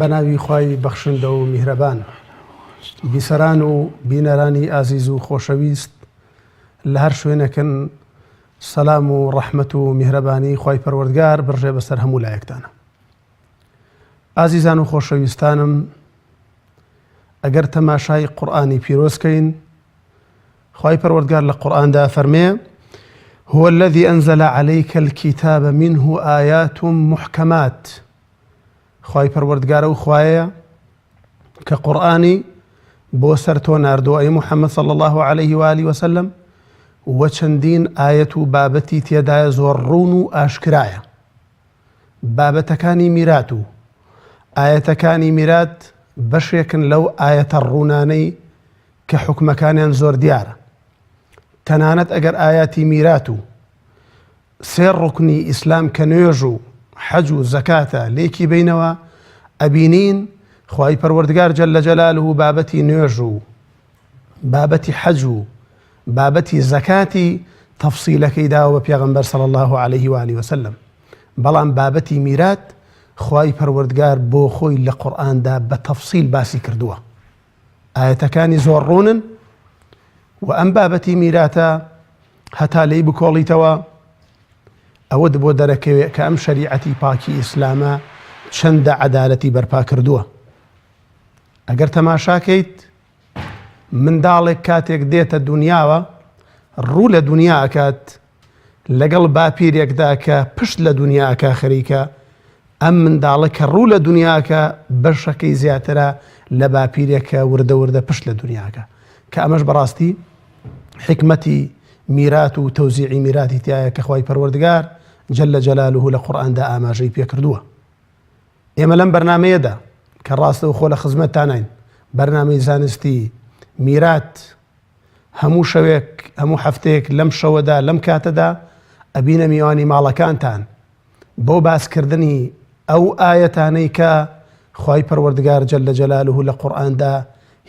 بەناوی خوای بەخشندە و میهرەبان، بیسەران و بینەرانی ئازیز و خۆشەویست لە هەر شوێنەکەن، سەلام و ڕەحمەت و میهرەبانی خوای پەروەردگار بڕژێ بەسەر هەموو لایەکتانە. ئازیزان و خۆشەویستانم، ئەگەر تەماشای قورئانی پیرۆزکەین، خوای پەروەردگار لە قورئاندا فەرمێ: هو الذي أنزل عليك الكتاب منه آيات محكمات. خوای پەروەردگارە و خوایە کە قورئانی بۆ سەر تۆ ناردووە ئەی محەممەد صلی الله عليه وآله وسلم، و چەندین ئاەت و بابەتی تێدایە زۆر ڕوون و ئاشکرایە. بابەتەکانی میرات و ئاەتەکانی میرات بەشێکن لەو ئاەتە ڕوونانەی کە حکمەکانیان زۆر دیارە. تەنانەت ئەگەر ئاەتی میرات و سێ ڕوکنی ئیسلام کە نوێژ و حەج و زەکاتە لێکی بینەوە، ئەبینین خوای پەروەردگار جەلە جەلالوه و بابەتی نوێژ و بابەتی حەج و بابەتی زەکاتی تەفسیلەکەی داوە بە پێغەمبەر صلی الله عليه وآله وسلم. بەڵام بابەتی میرات خوای پەروەردگار بۆ خۆی لە قورئاندا بە تەفسیل باسی کردووە. ئاەتەکانی زۆر ڕوونن و ئەم بابەتی میراتە هەتا لێی بکۆڵیتەوە ئەوە بۆ دەرەکەوێت کە ئەم شەریعەتی پاکی ئیسلامە چەندە عەدالەتی بەرپا کردووە. ئەگەر تەماشاکەیت، منداڵێک کاتێک دێتە دنیاوە، ڕوو لە دنیا ئەکات لەگەڵ باپیرێکدا کە پشت لە دنیا ئەکا خەریکە، ئەم منداڵە کە ڕوو لە دنیاکە بەشەکەی زیاترە لە باپیرێکە وردە وردە پشت لە دنیاکە، کە ئەمەش بەڕاستی حکمەتی میرات و تەوزیعی میراتی تایە کە خوای پەروەردگار جەلە جەلالوه لە قورئاندا ئاماژەی پێ کردووە. ئێمە لەم بەرنامەیەدا کە ڕاستە و خۆ لە خزمەتتانین، بەرنامەی زانستی میرات، هەموو شەوێک هەموو هەفتەیەک لەم شەوەدا لەم کاتەدا ئەبینە میوانی ماڵەکانتان بۆ باسکردنی ئەو ئاەتانەی کە خوای پەروەردگار جەلە جەلالوه لە قورئاندا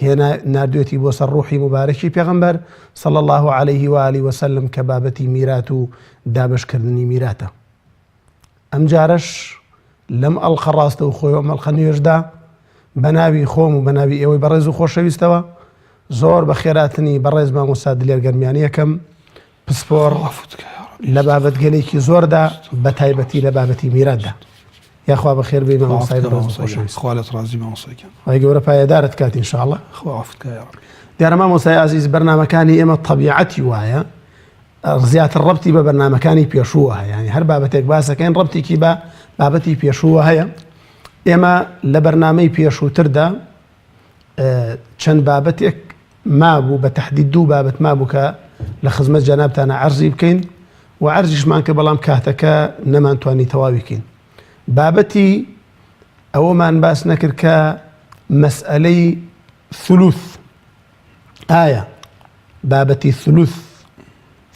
هێنا ناردوێتی بۆ سەر ڕوحی مبارەکی پێغەمبەر صلی الله عليه وآله وسلم کە بابەتی میرات و دابشکردنی میراتە. ئەم جارەش لەم ئەڵقە ڕاستە و خۆی مەڵقە نوێژدا بەناوی خۆم و بەناوی ئێوەی بەڕێز و خۆشەویستەوە زۆر بە خێراتنی بەڕێز مامۆستا دلێر گەرمیانی یەکەم پسپۆڕ لە بابەتگەلێکی زۆردا بە تایبەتی لە بابەتی میراتدا. یاخوا بەخێر بێ مامۆستای بەڕێز و خۆشەویست. خوا لەت ڕازی مامۆستایەکەم. خی گەورە پایەدارت کات ئینشاءڵڵا. خوا عەفوت کە یا ڕەبی. دیارە مامۆستای عەزیز، بەرنامەکانی ئێمە تەبیعەتی وایە زیاتر ڕەبتی بە بەرنامەکانی پێشووە هەیە، یعنی هەر بابەتێک باسەکەین ڕەبتێکی بە بابەتی پێشووە هەیە. ئێمە لە بەرنامەی پێشووتردا چەند بابەتێک مابوو، بە تەحدید دوو بابەت مابوو کە لە خزمەت جەنابتانە عەرزی بکەین و عەرزیشمان کرد، بەڵام کاتەکە نەمانتوانی تەواوی بکەین. بابەتی ئەوەمان باس نەکرد کە مەسئلەی ثلوث ئایا بابەتی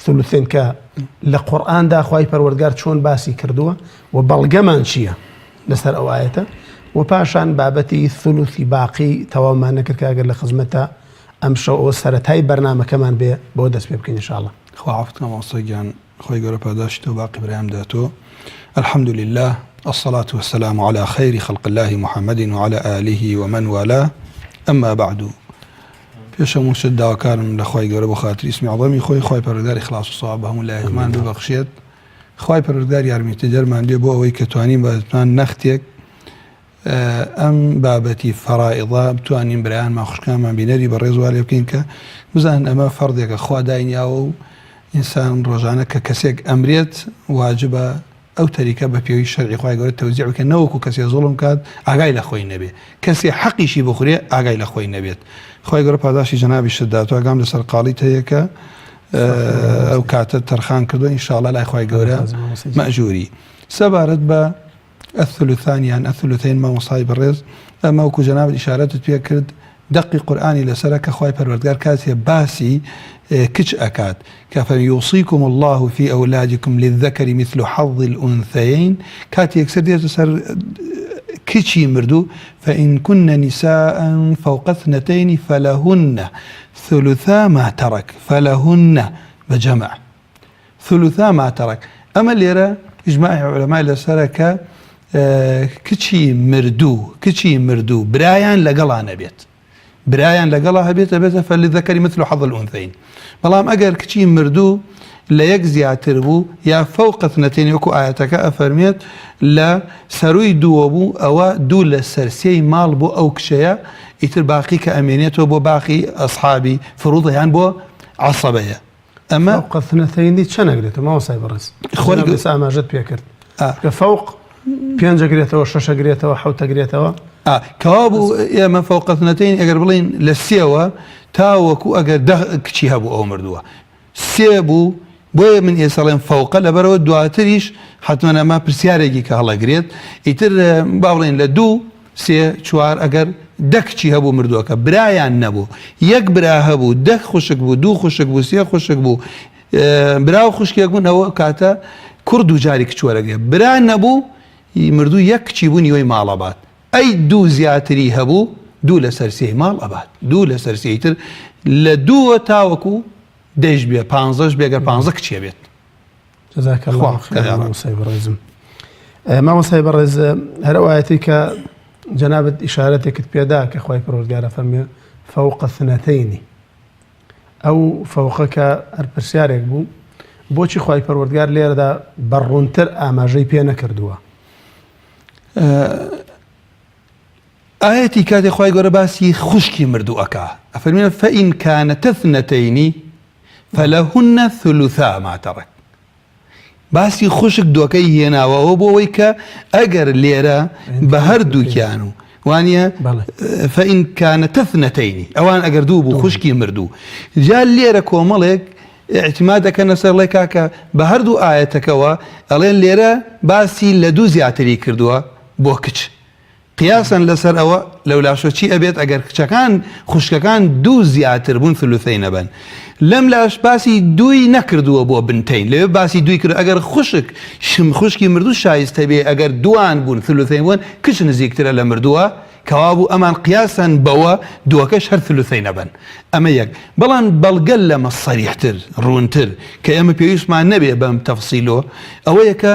ثلوثێن کە لە قورئاندا خوای پەروەردگار چۆن باسی کردووە و بەڵگەمان چییە لەسەر ئەو ئاەتە، و پاشان بابەتی ثلوثی باقی تەواومان نەکرد کە ئەگەر لە خزمەتە ئەم شەو سەرەتای بەرنامەکەمان بێ بۆ دەست پێ بکەین ئینشاءڵڵا. خوا عەفوت کە مامۆستای گیان، خۆی گەورە پاداشتی و باقی برایان داتۆ. الحمد لله، الصلاة والسلام على خير خلق الله محمد وعلى آله ومن والاه، أما بعد. پێشەموو شت داواکارم لە خوای گەورە بۆ خاتری اسمی عەظەمی خۆی، خوای پەروەردگار ئیخلاس و سەواب هەموو لایەکمان ببەخشێت. خوای پەروەردگار یارمەتیدەرمان بێ بۆ ئەوەی کە توانین بەتمان نەختێک ئەم بابەتی فەرائیضە بتوانین برایانمان خوشکانمان بینەری بەڕێز وا لێ بکەین کە بزانن ئەمە فەردێکە خوا داینیاوە و ئینسان ڕۆژانە کە کەسێک ئەمرێت واجبە ئەو تەریکە بە پێوی شەرعی خوای گەورە تەوزیع بکە، نەوەکو کەسێ زوڵم کات ئاگای لە خۆی نەبێت، کەسێ حەقیشی بخورێ ئاگای لە خۆی نەبێت. خوای گەورە پاداشی جەنابی شت داتوە، ئاگام لەسەر قاڵیت هەیە کە ئەو کاتە تەرخان کردو ئینشاءڵڵا لای خوای گەورە مەئجووری. سەبارەت بە الثلثان یان الثلثین مامۆستای بەڕێز، ئەمە وەکو جەنابت ئیشارەتت پێ کرد دەقی قورئانی لەسەرە کە خوای پەروەردگار کاتێ باسی کچ ئەکات کە فەیوصیکم الله فی ئەولادکم للذەکەر مثل حەظ الأنثەیین، کاتی یەکسەر دێتە سەر کچی مردوو فإن كن نساء فوق اثنتين فلهن ثلثا ما ترك، فلهن بجمع ثلثا ما ترك. ئەمە لێرە ئیجماعی عولەمای لەسەرە کە کچی مردوو برایان لەگەڵا نەبێت برایان لەگەڵا هەبێتە بێتە فەلذەکەری مثل حەظ الأنثەین بەڵام ئەگەر کچی مردوو لە یەک زیاتر بوو یا فەوق اثنتین وەکو ئاەتەکە ئەفەرمێت لە سەرووی دووە بوو ئەوە دوو لە سەرسێی ماڵ بۆ ئەو کشەیە ئیتر باقی کە ئەمێنێتەوە بۆ باقی ئەسحابی فروضیان بۆ عەسەبەیە ئەمە فەوق اثنتین چەند ئەگرێتەوە مامۆستای بەڕێز خۆی ئاماژەت پێکرد کە فەوق 5 ئەگرێتەوە 6 ئەگرێتەوە 7 ئەگرێتەوە کەوا بوو ئێمە فەوق اثنتین ئەگەر بڵین لە سێوە تاوەکو ئەگەر 10 کچی هەبوو ئەو مردووە سێ بوو بۆیە من ئێسەڵێن فەوقە لەبەرەوە دواتریش حتمەن ئەمە پرسیارێکی کە هەڵەگرێت ئیتر با بڵێن لە 2 3 4 ئەگەر 10 کچی هەبوو مردووەکە برایان نەبوو یەک برا هەبوو 10 خوشک بوو 2 خوشک بوو 3 خوشک بوو برا و خوشکێک بوون ئەوە کاتە کورد و جاری کچوەرەگرێت برا نەبوو مردوو یەک کچی بوو نیوەی ماڵەبات ئەی 2 زیاتری هەبوو 2 لە سەرسێی ماڵ ئەبات 2 لە سەرسێی تر لە 2 تاوەکو دەیش بێ 15 بێگەر 15 کچێ بێت جەزاکە الله خێر مامۆستای بەڕێزم مامۆستای بەڕێز هەر ئەوایەتی کە جەنابەت ئیشارەتێکت پێدا کە خوای پەروەردگار ئەفەرمێ فەوق اثنتین ئەو فەوقەکە هەر پرسیارێک بوو بۆچی خوای پەروەردگار لێرەدا بەڕوونتر ئاماژەی پێ نەکردووە ئاەتی کاتێک خوای گەورە باسی خوشکی مردووەکە ئەفەرمێ فەئین کانەتە اثنتین فلهن ثلثا ما ترك باسی خوشک دووەکەی هێناوەوە بۆ ئەوەی کە ئەگەر لێرە بە هەردووکیان و وانە فەئین کانەتە اثنتین ئەوان ئەگەر دوو بوو خوشکی مردوو جا لێرە کۆمەڵێک اعتماد دەکەنە سەر لێ کاکە بە هەردوو ئاەتەکەوە ئەڵێن لێرە باسی لە 2 زیاتری کردووە بۆ کچ قیاسن لەسەر ئەوە لەولاشۆچی ئەبێت ئەگەر کچەکان خوشکەکان 2 زیاتر بوون ثلثەین نەبن لەم لاش باسی 2 نەکردووە بۆ بنتین لەوێ باسی 2 کرد ئەگەر خوشکی مردوو شایستە بێ ئەگەر دوان بوون ثلثەین بوون کچ نزیکترە لە مردووە کەوا بوو ئەمان قیاسن بەوە دووەکەش هەر ثلثەین نەبن ئەمە یەک بەڵام بەڵگەل لەمە سەریحتر ڕوونتر کە ئێمە پێویستمان نەبێ بەم تەفسیلۆ ئەوەیە کە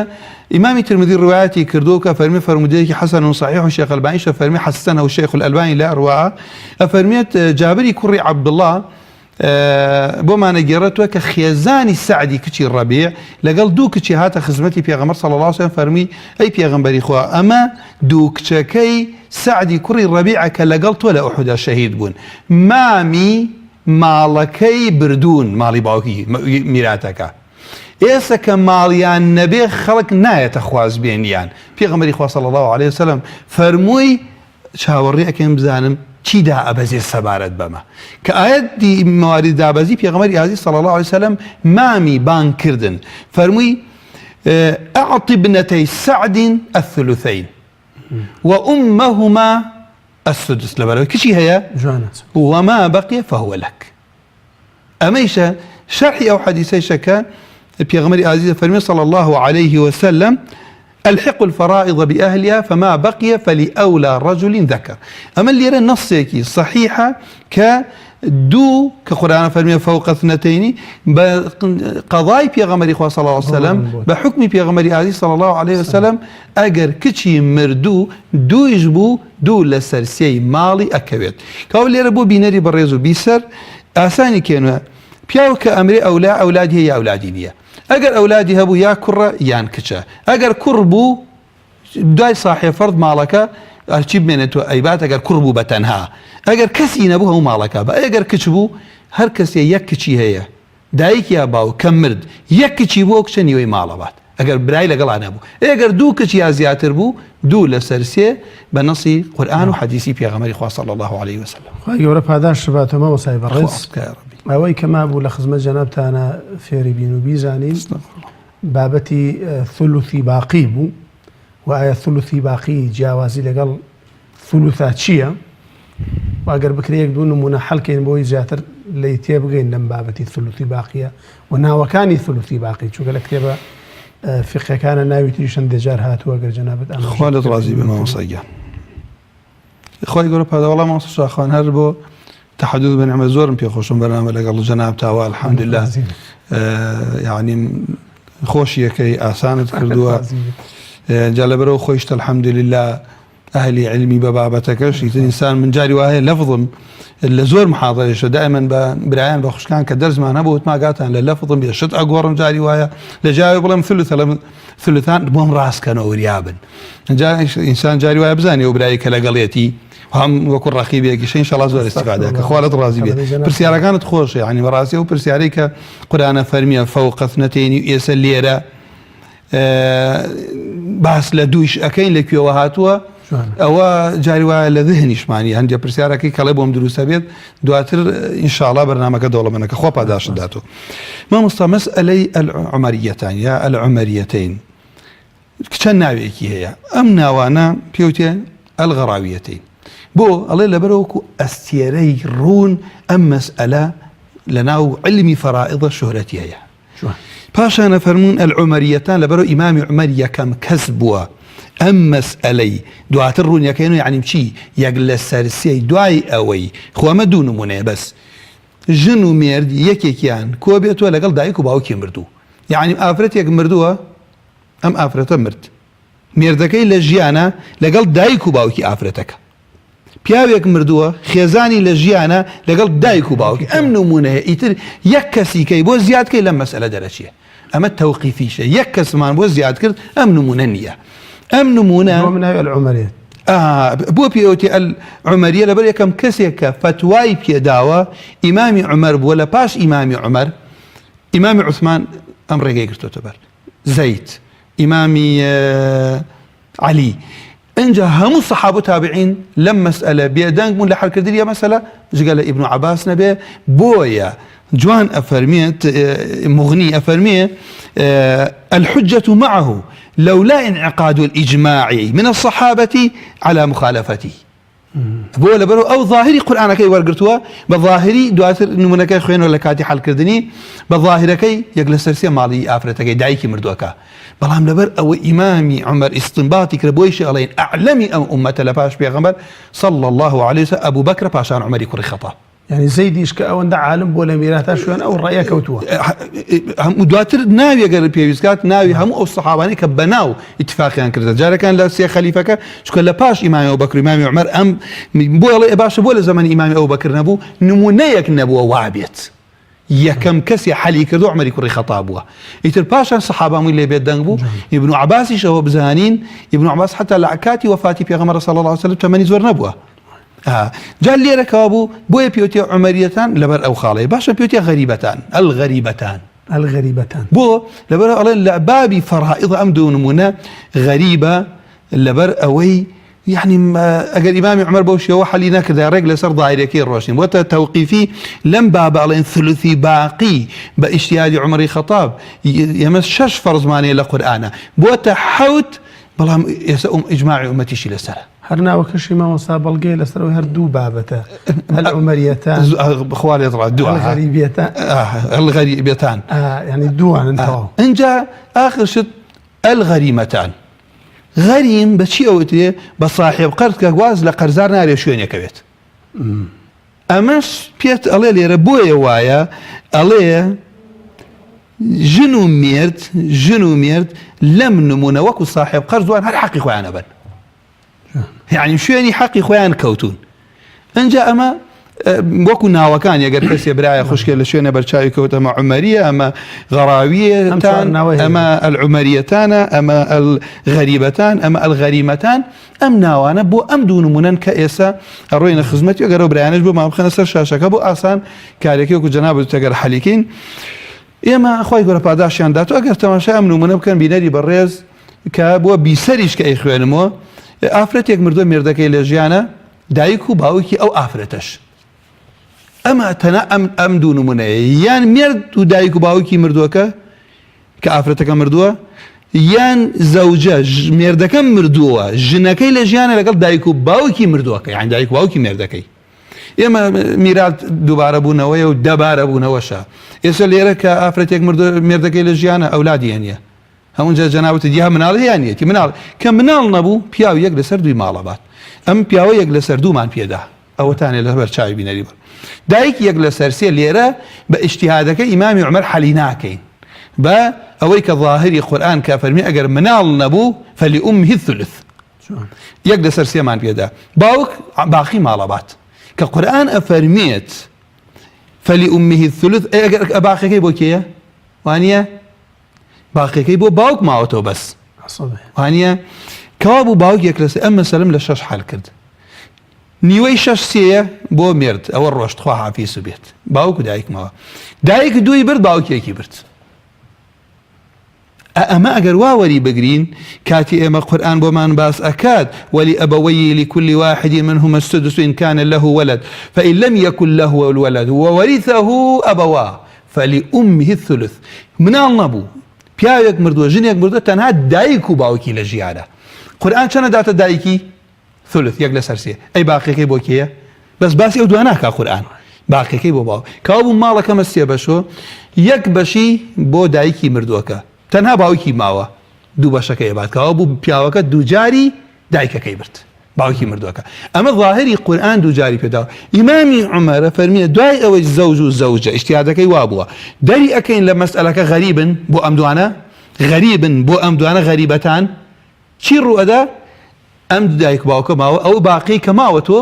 إمام الترمذي رواياتي كردوك فرمي فرموديك حسن وصحيح والشيخ الألباني فرمي حسنه والشيخ الألباني لا أرواه فرميت جابري كري عبد الله بما نجرته كخيزاني السعدي كتشي الربيع لقال دو كتشي هات خدمتي بيغمر صلى الله عليه وسلم فرمي أي بيغمبري إخوة أما دو كتشكي سعدي كري الربيع كلقلت ولا أحد شهيد بون مامي مالكي بردون مالي باوكي ميراتك ئێستا کە ماڵیان نەبێ خەڵک نایەتە خواز بێنیان پێغەمبەری خوا صلی الله عليه وسلم فەرمووی چاوەڕێ ئەکەم بزانم چیدا ئەبەزێ سەبارەت بەمە کە ئاەتی مەواری دابەزی پێغەمبەری ئازیز صلی الله عليه وسلم مامی بان کردن فەرمووی ئەعطی ابنتەی سعد الثلثین وأمهما السدس لەبەرەوەی کچی هەیە وما بقي فهو لك ئەمەیشە شرحی ئەو حەدیثەیشە کە پیغمبر عزیز فرمی صلی الله عليه وسلم الحق الفرائض بأهلها فما بقي فلأولى رجل ذكر أما اللي يرى نصيكي صحيحة كدو كقرآن فرمي فوق اثنتين بقضاء پیغمبر صلى الله عليه وسلم بحكم پیغمبر عزيز صلى الله عليه وسلم اگر كچي مردو دو يجبو دو لسرسي مالي أكويت كاول اللي ربو بينري بريزو بيسر آساني كانوا پیاو كأمري أولادي هي أولادي نية اگر أولادي هبو يا كرة يان كچا اگر كربو داي صاحب فرض مالك ارچيب منتو ايبات اگر كربو بتنها اگر كسي نبو هو مالك با اگر كچبو هر كسي يك كچي هي دايك يا باو كمرد يك كچي بو كچني وي مالبات اگر براي لقل نبو اگر دو كچي ازياتر بو دو لسرسي بنصي قرآن وحديثي پیغمبر خدا صلى الله عليه وسلم يورب هذا شباتو ما وصايب الرئيس ئەوەی کە مابوو لە خزمەت جەنابتانە فێری بین و بیزانین بابەتی ثلثی باقی بوو و ئایا ثلثی باقی جیاوازی لەگەڵ ثلثا چییە واگەر بکرێک دوو نمونە حەڵکەین بۆی زیاتر لی تێبگەین لەم بابەتی ثلثی باقیە و ناوەکانی ثلثی باقی چونکە لە کتێبە فقهەکانە ناوی تریشن دێجار هاتووە گەر جەنابەت خوا لەت ڕازی بێ مامۆستاگیان خۆی گەورە پادەوەڵام مامۆستا شاخوان هەر بۆ تحدث بنعمة زورم في خوشم برنامج لقال جناب تاوى الحمد لله يعني خوشية كي آسانة كردوها جا لەبەرەوە خۆیشتە الحەمدولله ئەهلی علمی بە بابەتەکەش ئیتر ئینسان من جاری وایە لەفظم لە زۆر محاضرێشە دائما بە برایان بە خوشکان کە دەرزمان هەبوو وتماگاتان لە لەفظم بێشت ئەگۆڕم جاری وایە لە جاوێ بڵێم ثلثان بۆم ڕاستکەنەوە وریابن جا ئینسان جاری وایە بزانێ و برایی کە لەگەڵێتی هەم وەکو ڕەقیبێکیش ئینشەڵا زۆر استیفادەکە خوا لەت ڕازی بێت پرسیارەکانت خۆشە یعنی بەڕاستی و پرسیارەی کە قورئانە فەرمیە فەوق اثنتین ئێستا لێرە باس لە دووش ئەەکەین لەکوێوە هاتووە ئەوە جاری وایە لە ذهنیشمانی هەندێک پرسیارەکەی کەڵێ بۆم دروستە بێت دواتر ئینشاءڵڵا بەرنامەکە دەوڵەمەنەکە خۆ پاداشت داتەوە مامۆستا مەسئەلەی العومەریەتان یا العومەریەتین چەند ناوێکی هەیە ئەم ناوانە پێوتێ الغەراویەتین بۆ ئەڵێ لەبەرەوەکو ئەستێرەی ڕوون ئەم مەسئەلە لە ناو علمی فەرائضە شۆهرەتی هەیە پاشانە فەرموون العومەریەتان لەبەرەوە ئیمامی عومەر یەکەم کەس بووە ئەم مەسئەلەی دواتر ڕوونیەکەین و یعنی چی یەک لە سەرسێی دوای ئەوەی خۆمە دوو نمونەیە بەس ژن و مێرد یەکێکیان کۆ بێتوە لەگەڵ دایک و باوکی مردوو یعنی ئافرەتێک مردووە ئەم ئافرەتە مرد مێردەکەی لە ژیانە لەگەڵ دایک و باوکی ئافرەتەکە پیاوێک مردووە خێزانی لە ژیانە لەگەڵ دایک و باوکی ئەم نمونەیە ئیتر یەک کەسیکەی بۆ زیادکەی لەم مەسئلە دەرەچیە ئەمە تەوقیفیشە یەک کەسمان بۆ زیاد کرد ئەم نمونە نییە ئەم نمونە العومەریەت بۆ پێوتی العومەریە لەبەر یەکەم کەسێک کە فتوای پێداوە ئیمامی عومەر بووە لە پاش ئیمامی عومەر ئیمامی عوسمان ئەم ڕێگەی گرتوتە بەر زەید ئیمامی عەلی اینجا هەموو سەحابە و تابعین لەم مەسئلە بێدەنگ بوون لە حەلکردنی مەسئلە جگە لە ئیبن عەباس نەبێ بۆیە جوان ئەفەرمێت مغنی ئەفەرمێ الحجة معه لولا انعقاد الإجماع من الصحابة على مخالفته بۆ لەبەرەوە ئەو ظاهری قورئانەکەی وەرگرتووە بە ظاهری دواتر نمونەکەی خوێنەوە لە کاتی حەلکردنی بە ظاهرەکەی یەک لە سەرسێ ماڵی ئافرەتەکەی دایکی مردووەکە بەڵام لەبەر ئەوە ئیمامی عومەر ئیستنباتی کرد بۆیش ئەڵێن ئەعلەمی ئەم ئومەتە لە پاش پێغەمبەر صلی الله عليه وسلم ئەبوو بەکر پاشان عومەری کوڕی خەطاب يعني زەیدیش کە ئەوەندە عالم بۆ لە میراثا شوێن ئەو ڕەیە کەوتووە دواتر ناوی ئەگەر پێویستکات ناوی هەموو ئەو سەحابانەی کە بەناو ئیتفاقیان کردە جارەکان لە سێ خەلیفەکە چونکە لە پاش ئیمامی ئەبوبەکر ئیمامی عومەر ئەم بۆ ئەڵێ باشە بۆ لە زەمانی ئیمامی ئەبوبەکر نەبوو نمونەیەک نەبووە وابێت یەکەم کەسی حەلی کردو عومەری کوڕی خەطاب بووە ئیتر پاشان سەحابەمووی لێ بێت دەنگ بوو ئیبن عەباسیش ئەوە بزانین ئیبن عەباس حتا لە کاتی وەفاتی پێغەمبەر صلی الله عليه وسلم تەمەنی زۆر نەبووە جا لێرەکەوە بوو بۆیە پێوتێ عومەریەتان لەبەر ئەو خاڵەیە باشە پێوتێ غەریبەتان الغەریبەتان بۆ لەبەر ئەڵێن لە بابی فەرائض ئەم دوو نمونە غەریبە لەبەر ئەوەی يعني ئەگەر ئیمامی عومەر بەو شێوە حەلی نەکردا ڕێک لەسەر ظاهرەکەی ڕۆشتین بۆتە تەوقیفی لەم بابە ئەڵێن ثلثی باقی بە ئیجتیهادی عومەری خەطاب ئێمە 6 فەرزمانەیە لە قورئانە بۆتە 7 بەڵام ئێستا ئیجماعی ئومەتیشی لەسەرە هەر ناوەکەشی مامۆستا بەڵگەی لەسەرەوەی هەر دوو بابەتە العومەریەتان بخوا لێت ڕات دووە الغەریبەتان يعني دووانن تەواو اینجا ئاخر شت الغەریمەتان غەریم بە چی ئەوترێ بە صاحب قەرز کە گواز لە قەرزار نارێ شوێنێکەوێت ئەمەش پێت ئەڵێ لێرە بۆیە وایە ئەڵێ ژن و مێرد لەم نمونە وەکو صاحب قەرزوان هەر حەقی خۆیانە بن يعني شوێنی حەقی خۆیان کەوتون ئەنجا ئەمە وەکو ناوەکان ئەگەر کەسێ برایە خوشکێ لە شوێنە بەرچاوی کەوت ئەمە عومەریە ئەمە غەراویەتان ئەمە العومەریەتانە ئەمە الغەریبەتان ئەمە الغەریمەتان ئەم ناوانە بۆ ئەم دوو نمونەن کە ئێستا ئەڕۆینە خزمەتی ئەگەرەوە برایانش بۆ مابخەنە سەر شاشەکە بۆ ئاسان کارێکی وەکو جەنابەت ئەگەر حەلیکەین ئێمە خۆی گەورە پاداشیان داتوە ئەگەر تەماشای ئەم نمونە بکەن بینەری بەڕێز کە بۆ بیسەریش کە ئەی خوێنمەوە ئافرەتێک مردووە مێردەکەی لە ژیانە دایک و باوکی ئەو ئافرەتەش ئەمە تەنە ئەم دوو نمونەیە یان مێرد و دایک و باوکی مردووەکە کە ئافرەتەکە مردووە یان زەوجە مێردەکە مردووە ژنەکەی لە ژیانە لەگەڵ دایک و باوکی مردووەکە یان دایک و باوکی مێردەکەی ئێمە میرات دووبارە بوونەوەیە و دەبارە بوونەوەشە ئێستا لێرە کە ئافرەتێک مێردەکەی لە ژیانە ئەولادی هەنیە هەمونجا جەنابەتی دیها مناڵ هەیەیەتی مناڵ کە مناڵ نەبوو پیاو یەک لەسەر دوی ماڵە بات ئەم پیاوە یەک لەسەر دوومان پێدا ئەوەتانێ لەبەر چاوی بینەری بڕ دایک یەک لەسەر سێ لێرە بە ئیجتیهادەکە ئیمامی عومەر حەلی ناکەین با أويك ظاهري قرآن كافرمي أجر منال نبو فلأمه الثلث يقدر سرسيمان بيدا باوك باقي مالبات كقرآن أفرميت فلأمه الثلث أجر باقي كي بوكيه وانيا باقي كي بو باوك ماوتو بس وانيا كوابو باوك يكلس أما سلم لشاش حال كرد نيوي شاش سيه بو مرد أو الروشت خواها في سبيت باوك دايك ما دايك دوي برد باوك يكي برد أما أجر واوري بقرين كاتي أما القرآن بمان باس أكاد ولأبوي لكل واحد منهما السدس إن كان له ولد فإن لم يكن له الولد وورثه أبواه فلأمه الثلث من النبو بيايك مردو جنيك مردو تنها دايكو باوكي لجيانا قرآن شنا داتا دايكي ثلث يقل سرسية أي باقي كي بوكيه بس باسي أدواناك القرآن باقي كي بو باو كابو مالك مسيا بشو يك بشي بو دايكي مردوكا تنها باوكي ماوە دوو بەشەکەی ئەبات کەەوە بوو پیاوەکە دووجاری دایکەکەی برد باوکی مردووەکە ئەمە ظاهری قورئان دووجاری پێداوە ئیمامی عومەر فەرمیێ دوای ئەوەی زەوج و زەوجە ئیجتیهادەکەی وا بووە دەری ئەکەین لە مەسئلەکە غەریبن بۆ ئەم دوانە غەریبەتان چی ڕوئەدا ئەم دایک باوکە ماوە ئەو باقی کە ماوە تۆ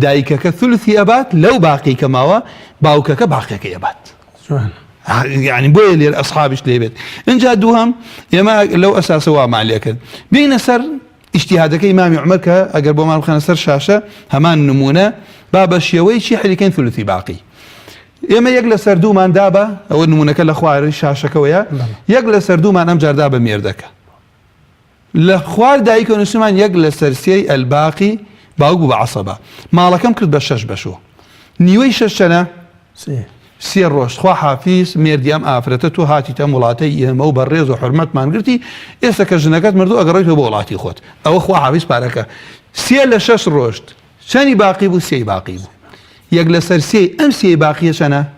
دایکەکە ثلثی ئەبات لەو باقی کە ماوە باوکەکە باقیەکەی ئەبات يعني بوي اللي أصحابش ليبت إن جاء دوهم يما لو أساس وما عليك بين سر اجتهادك إمام عمر كأقرب ما بخنا سر شاشة همان نمونة باب الشيوي شيء اللي كان ثلثي باقي يما يجلس سردو من دابة أو النمونة كلا خوار شاشة كويا يجلس سردو من أمجر دابة ميردك لخوار دايك ونسمان يجلس سرسي الباقي باقو بعصبة ما لكم كرد بشش بشو نيوي ششنا سير روش خوا حافيز ميردي ام افرتتو هاتي تم ولاتي مو بريز وحرمت ما نقرتي اسا كجنكات مردو اقريتو بولاتي خوت او خوا حافيز باركه سير لشش روشت شاني باقي بو سي باقي بو يجلس سي ام سي باقي سنه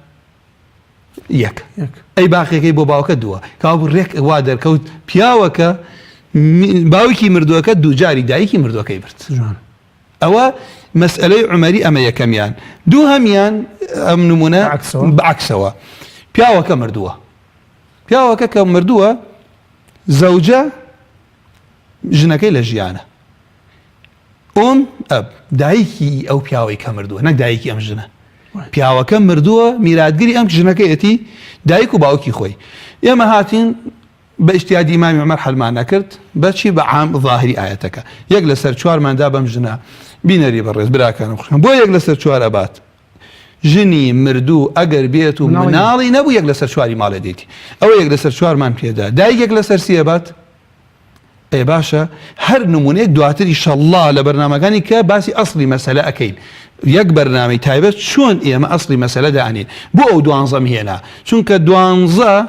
يك اي باقي كي بو باوك دوا كاو ريك وادر كوت بياوك باوكي مردوك دو جاري دايكي مردوك يبرت او مسألة عمري أما يكميان دو هميان أم نمونا بعكسوا بياوة كمردوة زوجة جنكي لجيانة أب دايكي أو بياوة كمردوة نك دايكي أم جنة بياوة كمردوة ميرادقري أم جنكي أتي دايكو باوكي خوي ياما هاتين باجتهاد إمام عمر حل ما نكرت بشي بعام ظاهري آياتك يقل سرچوار من دابم جنا بينري برز براكان بو يقل سرچوار أبات جني مردو أجر بيتو منالي نبو يقل سرچواري مال ديتي أو يقل سرچوار من بيدا داي يقل سرسي أبات أي باشا هر نمونة دواتر إن شاء الله لبرنامجاني كباسي أصلي مسألة أكيد يك برنامج تايبت شون إيما أصلي مسألة دعني بو أو دوانزا مهنا شون كدوانزا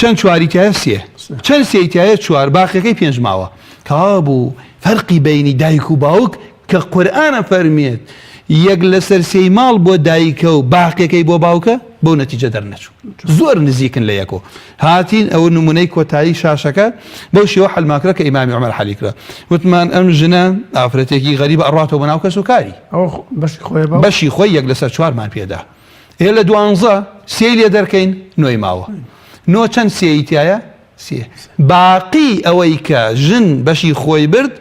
چەند چواری تایە سێ چەند سێی تایە چوار باقیەکەی پێنج ماوە کابوو فەرقی بینی دایک و باوک کە قورئانە فەرمێت یەک لەسەر سێی ماڵ بۆ دایکە و باقیەکەی بۆ باوکە بۆ نەتیجە دەرنەچوو زۆر نزیکن لە یەکۆ هاتین ئەوە نمونەی کۆتایی شاشەکە بەو شێوە حەلماکرا کە ئیمامی عومەر حەلیکرا وتمان ئەم ژنە ئافرەتێکی غەریبە ئەڕاتەوە بە ناو کەس و کاری بەشی خۆی یەک لەسەر چوارمان پێدا هێ لە دوانزە سێی لێ دەرکەین نۆی ماوە نۆ چەند سێی تایە سێ باقی ئەوەی کە ژن بەشی خۆی برد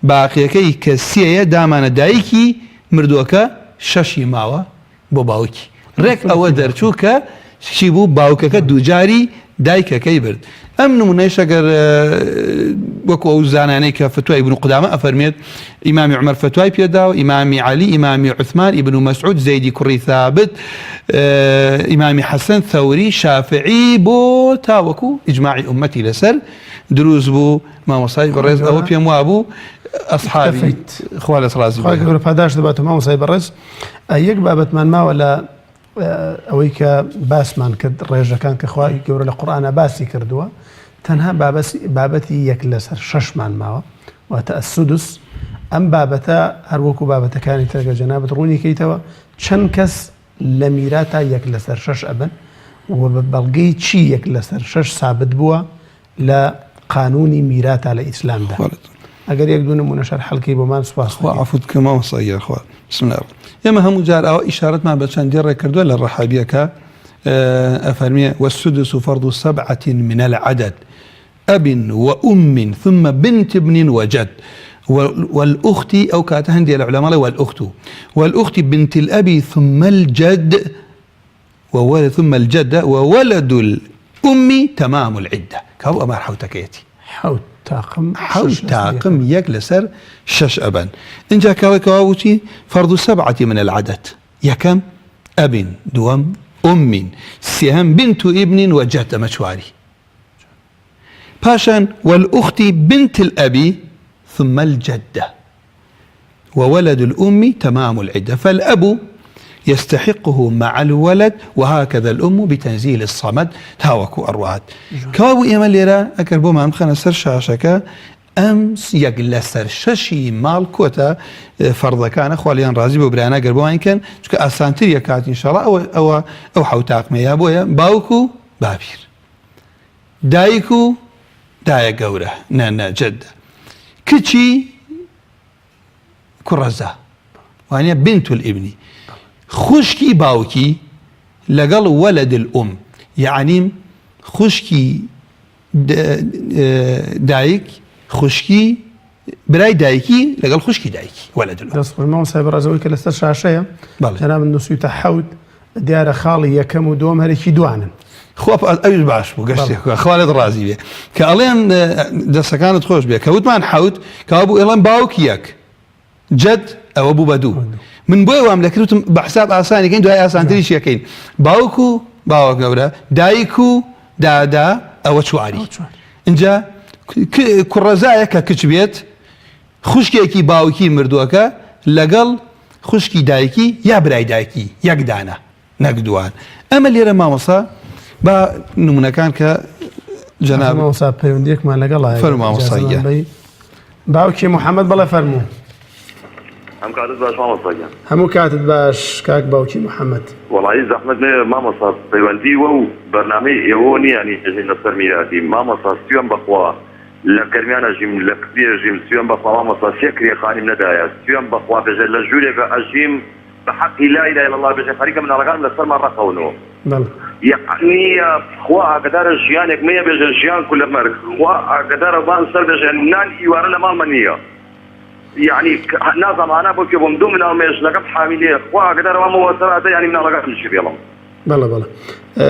باقیەکەی کە سێیە دامانە دایکی مردووەکە شەشی ماوە بۆ باوکی ڕێک ئەوە دەرچوو کە چی بوو باوکەکە دووجاری دایکەکەی برد ئەم نمونەیش ئەگەر وەکو ئەو زانانەی کە فتوای ابن قودامە ئەفەرمێت ئیمامی عومەر فتوای پێداوە ئیمامی عەلی ئیمامی عوثمان ئیبن مەسعود زەیدی کوڕی ثابت ئیمامی حەسەن ثەوری شافعی بۆ تاوەکو ئیجماعی ئومەتی لەسەر دروست بوو مامۆستای بەڕێز ئەوە پێم وابوو ئەصحابی خوا لەس ڕازی خوا گەورە پاداش دەباتەوە مامۆستای بەڕێز یەک بابەتمان ماوە لە ئەوەی کە باسمان کرد ڕێژەکان کە خوای گەورە لە قورئانە باسی کردووە تەنها بابەتی یەک لەسەر شەشمان ماوە واتە ئەسسودس ئەم بابەتە هەروەکو بابەتەکانی ترگە جەنابەت ڕوونی کەیتەوە چەند کەس لە میراتا یەک لەسەر شەش ئەبن و بە بەڵگەی چی یەک لەسەر شەش سابت بووە لە قانونی میراتا لە ئیسلامدا ئەگەر یەک دوو نمونە شەر حەڵکەی بۆمان سوپاس عفوت کەمەوە سەیە خوا بسم الله ئێمە هەموو جار ئەوە ئیشارەتمان بە چەندی ڕێک کردووە لە ڕەحابیەکە أفرمي والسدس فرض 7 من العدد أب وأم ثم بنت ابن وجد والأخت أو كاتهندي العلماء والأخت بنت الأب ثم الجد ثم الجدة وولد الأم تمام العدة كهو أمر حوتكيتي حوت تاقم يك لسر شش أبا إن جا كواوتي فرض 7 من العدد يكم أب دوم أم سهم بنت ابن وجد مشواري باشان والأخت بنت الأب ثم الجدة وولد الأم تمام العدة فالأب يستحقه مع الولد وهكذا الأم بتنزيل الصمد تاوكو أرواد كوابو إيمان ليرا أكربو ما أمخنا سر شاشكا أمس يقل سر ششي مال كوتا فرض كان أخواليان رازي ببرانا قربو إن كان أسانتر يكات إن شاء الله أو حوتاق ميابويا باوكو بابير دايكو دايا قورة نانا جدة كتشي كرزة وانيا بنت الابن خشكي باوكي لقل ولد الأم يعني خشكي دايك خشكي براي دايكي لقل خشكي دايكي ولد الأم دەست ما صاحب رازەوەی کە لەسەر شاشەیە جەناب نووسیتە حەوت دیارە خاڵی یەکەم و دووەم هەرێکی دوانن خۆ ئەوش باش بوو گەشتێک خوالێت ڕازی بێ کە ئەڵێن دەستەکانت خۆش بێ کەوتمان حەوت کەوا بوو ئێڵەن باوکی یەک جەد ئەوە بوو بە دوو من بۆی وام لەکردوتم بە حساب ئاسانیکەین دوای ئاسانتریش یەکەین باوک و باوە گەورە دایک و دادا ئەوە چواری اینجا کوڕەزایە کە کچ بێت خوشکێکی باوکی مردووەکە لەگەڵ خوشکی دایکی یا برای دایکی یەک دانە نەک دوان ئەمە لێرە مامۆسا با نمونەکان کە جەناب مامۆستا پەیوەندیەکمان لەگەڵ فەرموو مامۆستایە باوکی محەممەد بەڵێ فەرموو هم كاتب باش مامۆستا گیان هەموو کاتت باش کاک باوکی محەممەد وڵی زەحمەت نێ مامۆستا پەیوەندی وە و بەرنامەی ئێوە نییە ینی ئەژین لەسەر میراتی مامۆستا سوێن بەخوا لە گەرمیانە ژیم لە کتێ ژیم سوێن بەخوا مامۆستا سێ کرێخانیم نەدایە سوێن بەخوا بێژە لە ژوورێکە ئەژیم بە حەقی لا إله إلا الله بێژە خەریکە مناڵەکانم لەسەرمان ڕەخەونەوە یعنی خوا ئاگدارە ژیانێک مەیە بێژە ژیان کولە مەرگ خوا ئاگدارە بان سەر بێژە نان ئیوارە لە ماڵمە نییە يعني نظام أنا بقول كم دوم من المش لقب حاملية خوا قدر ما هو سرعة يعني من لقب نشوف يلا بلا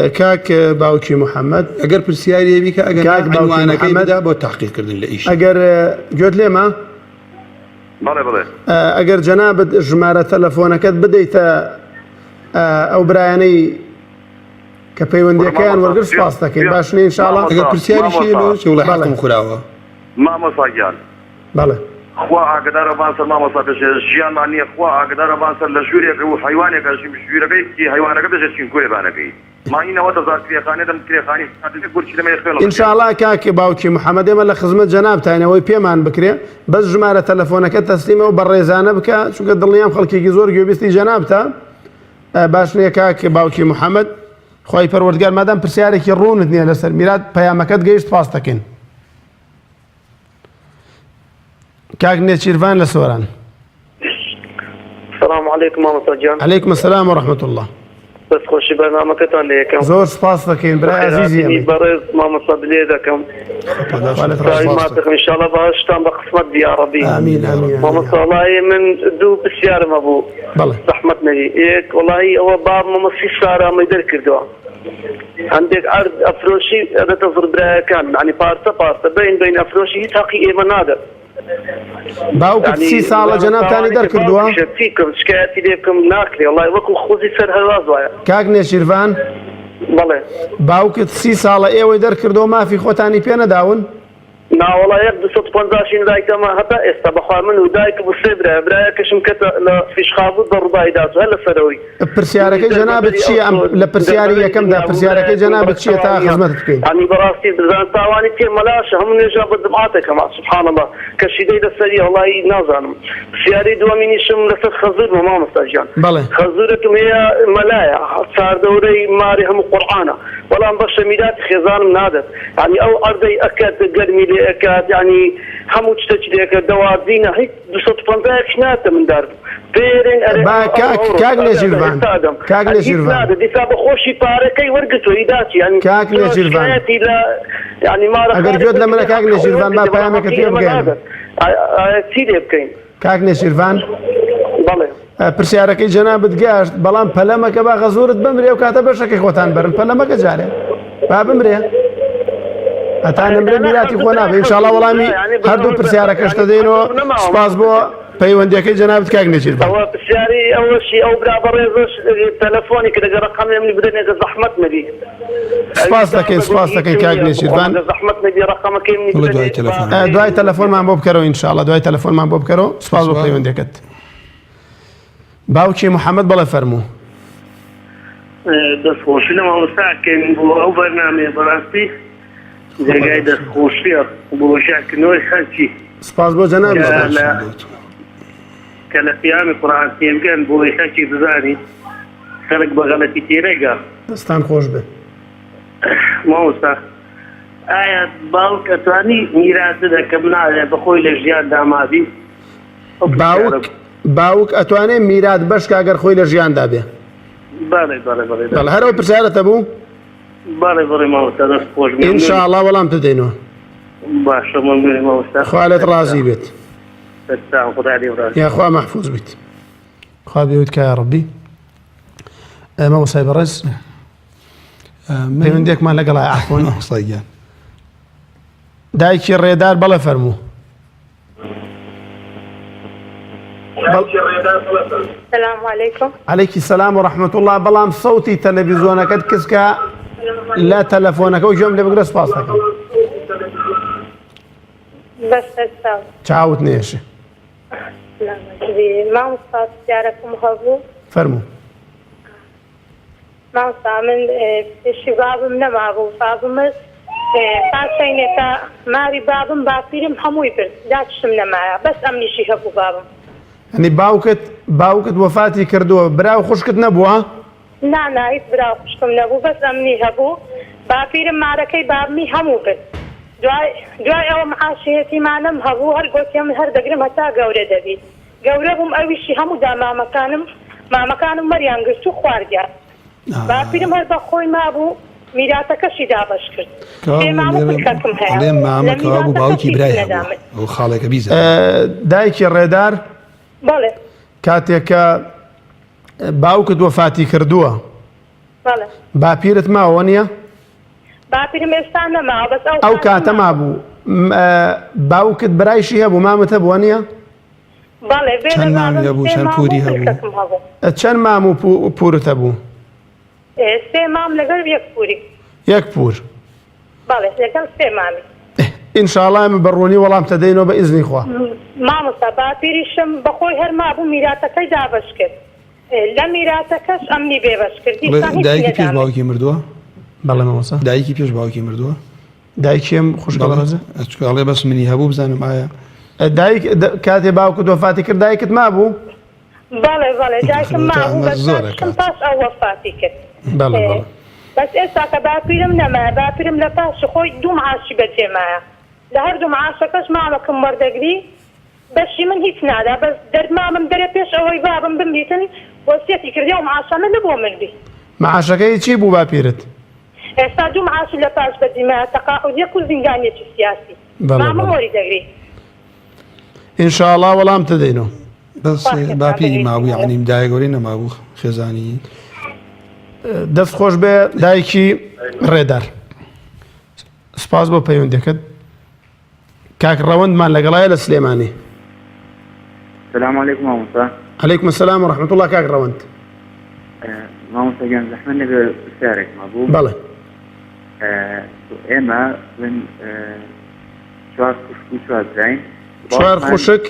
كاك باوكي محمد أجر بالسيارة بيك أجر كاك باوكي محمد ده بالتحقيق كردن لإيش أجر جود ليه ما بلا أجر جناب جمارة تلفونك بديت أو برايني كبيوندي كان ورقص باستك باشني إن شاء الله أجر بالسيارة شيء شو ولا حكم خلاوة ما مصاجان بلا خوا قدر بانسر ما مصاب الشيان معني خوا قدر بانسر لجوري أو حيوانك أشيم جوري كي حيوانك بدش تشين كوي بانكي ما هنا وتزار كري خانة دم كري خانة هذا كل شيء ما يخلو إن شاء الله كاك باوكي محمد يملا خدمة جناب تاني وي بيمان بكري بس جمارة تلفونك تسليمه وبريزانه بك شو قد اليوم خلكي جزور جوبستي جنابته باشني كاك باوكي محمد خوي پروردگار مادام پرسیارێکی ڕوون نییە لەسەر میرات پەیامەکەت گەیشت پاس دەکەین كاك نيتشيرفان لسوران. السلام عليكم مامۆستا گیان. عليكم السلام ورحمة الله. بس خۆشی بەرنامەکەتان لێ یەکەم. زۆر سپاس دەکەین برای عزیزی بەڕێز مامۆستا دلێ دەکەم. دائیماتەکەم ئینشاءالله بەهەشتان بە قسمەت یا رەبی. آمین آمین. مامۆستا وەڵی من دوو پرسیارم هەبوو. بەڵێ. زەحمەت نەبی. یەک وەڵی ئەوە باب مامۆستی سارامەی دەرکردووە. عندك عرض ئەفرۆشی دەتەزڕ برایەکان یعنی پارچە بین ئەفرۆشی هیچ حەقی ئێمە نادەن. باوكت 30 ساڵە جەنابتانی دەرکردووە شتیکم شکایەتی لێکم ناکرێ وەڵی وەکو خۆزی سەر هەواز وایە کاک نێشیروان بەڵێ باوکت 30 ساڵە ئێوەی دەرکردەوە مافی خۆتانی پێ نەداون ناوەڵا 250 دایکەمە هەتا ئێستا بەخوا من و دایکە بۆ سێ برایەکەشم کەتە لە فیشخابوو بەڕووبایی داچوو هەر لەسەرەوەی پرسیارەکەی جەنابەت چییە لە پرسیاری یەکەمدا پرسیارەکەی جەنابەت چییە تا خزمەتت بکەین ئەنی بەڕاستی بزان تاوانی تێ مەلاشە هەموو نوێژا بە دمعاتێکەمە سوبحان الله کە شیدەی لەسەری وەڵی نازانم پرسیاری دووەمینیشم لەسەر خەزور بۆ مامۆستا گیان بەڵێ خەزورەکەم هەیە مەلایە چاردەورەی ماری هەموو قورئانە بەڵام بەشە میراتی خێزانم نادەت یعنی ئەو ئەردەی ئەکات گەرمی لێ ئەکات ینی هەموو شتێکە دەوازینە هیچ 250 ناتە من دار پێرن کاک نێژیروان کاک نێژیروان دیسا بە خۆشی پارەکەی وەرگتۆی داچی ینی کاک نێژیروان ینی ماڵە ئەگەر گوێت لە منە کاک نێژیروان با پەیامێکت پێ بگەێنم چی لێ بکەین کاک نێژیروان بەڵێ پرسیارەکەی جەنابەت گەشت بەڵام پەلەمەکە با غەزورت بمرێ و کاتە بەشەکەی خۆتان بەرن پەلەمەکە جارێ با بمرێ هەتا نمرێ میراتی خۆ نابێ ئینشاڵڵا وەڵامی هەردوو پرسیارەکەش دەدەینەوە سپاس بۆ پەیوەندیەکەی جەنابەت کاک نێژیروان ئەوە پرسیاری ئەوەشی ئەو برا بەڕێزش تەلەفۆنی کە دەگە ڕقەمی ئەمنی بدەنێکە زەحمەت نەبی سپاس دەکەین کاک نێژیروان زەحمەت نەبی ڕقەمەکەی منی بدەنێت دوای تەلەفۆنمان بۆ بکەرەوە ئینشاڵڵا دوای تەلەفۆنمان بۆ بکەرەوە سپاس بۆ پەیوەندیەکەت باوکی محەممەد بەڵێ فەرموو دەستخۆشی لە ماوەستاکەین بۆ ئەو بەرنامەیە بەڕاستی جێگای دەستخۆشیە بۆ شارکردنەوەی خەڵکی سپاس بۆ جەناب کە لە قیامی قورئان تێبگەن بۆی خەڵکی بزانی خەڵک بە غەڵەتی تێرەگا دەستان خۆش بێ ماوەستا ئایا باوک ئەتوانی میراث دەکە بناوێ بەخۆی لە ژیان دامابی باوک ئەتوانێت میرات بەشکە ئەگەر خۆی لە ژیاندا بێ بەڵێ هەرەوە پرسیارەتە بوو بەڵێ ماوەستا دەست خۆش بێ ئینشاءڵڵا وەڵام دەدەینەوە باشە مەمنونی ماوەستا خوا لێت ڕازی بێت یاخوا مەحفوظ بیت خوا بێوت کە یا ڕەبی مەوەسای بەڕێز پەیوەندێکمان لەگەڵای عەفوان دایکی ڕێدار بەڵێ فەرموو السلام عليكم. عليك السلام ورحمة الله. بلام صوتي تلفزيونك كسكا لا تلفونك وجوم اللي بقرا سباستك بس استاذ تعاوت نيشي لا ما مصاب سياركم هبو فرمو ما مصاب من الشباب من معبو فاضمس فاسينتا ماري بابم باقيرم حموي برد داتش من معايا بس امني شي هبو بابم يعني باوكت وفاتي كردوه براو خشكت نبوه نا هیچ براو خشكم نبو بس امني هبو باقيرم معركي بابمي همو برد دوای ئەوە معاشەتی مانم هەبوو هەر گۆتیم هەر دەگرم هەتا گەورە دەبیت گەورە بووم ئەویشی هەموودا مامەکانم مەریان گرت و خواردیان باپیرم هەر بە خۆی مابوو میراتەکەشی دابەش کرد مامەکەکەم هەیە مامەکەوا بوو باوکی برای هەبوو ئەو خاڵێکە بیزە دایکی ڕێدار بەڵێ کاتێککە باوکت وەفاتی کردووە بەڵێ باپیرت ماوە نییە باپیرم ئێستا نەماوە بەس ئەو کاتە مابوو باوکت برایشی هەبوو مامت هەبووە نییە بەڵێ چەند مامی هەبوو چەند پوری هەبوو چەند مام و پورت هەبوو سێ مام لەگەڵ یەک پوری یەک پور بەڵێ لەگەڵ سێ مامی ئینشاءڵڵا ئێمە بەڕوونی وەڵام تەدەینەوە بە ئیزنی خوا مامۆستا باپیریشم بەخۆی هەر مابوو میراتەکەی دابەش کرد لە میراتەکەش ئەمنی بێبەش کردی دایکی پێش باوکی مردووە بەڵێ مەوەسا دایکی پێش باوکی مردووە دایکیم خوشگەڵێ ئەڵێ بەس منی هەبوو بزانم ئایا دایک کاتێ باوکت وەفاتی کرد دایکت مابوو بەڵێ دایکم مابوو بەس پاش ئەو وەفاتی کرد بەڵێ بەس ئێستا کە باپیرم نەمایە باپیرم لە پاشی خۆی دوو معاشی بەجێمایە لە هەردوو معاشەکەش مامەکەم وەردەگری بەشی من هیچ نادا بەس دەرمامم دەرێ پێش ئەوەی بابم بمریتن وەسیەتی کردی و معاشانە نەبووە من بی معاشەکەی چی بوو باپیرت ئێستا دوو معاشی لە پاش بەجێمایە تەقاعودیەک و زیندانیەکی سیاسی مامەم وەریدەگری ئینشاءڵڵا وەڵام تدەینەوە بەس باپیری مابوو یعنی دایگەوری نەمابوو خێزانی دەست خۆش بێ دایکی ڕێدار سپاس بۆ پەیوەندەکەت کاک ڕەوەندمان لەگەڵایە لە سلێمانی السلام عليكم مامۆستا عليكم السلام ورحمة الله کاک ڕەوەند مامۆستا گیان زەحمەت نەبێ پرسیارێکمان بوو بەڵێ ئێمە من چوار خوشک و چوار براین چوار خوشک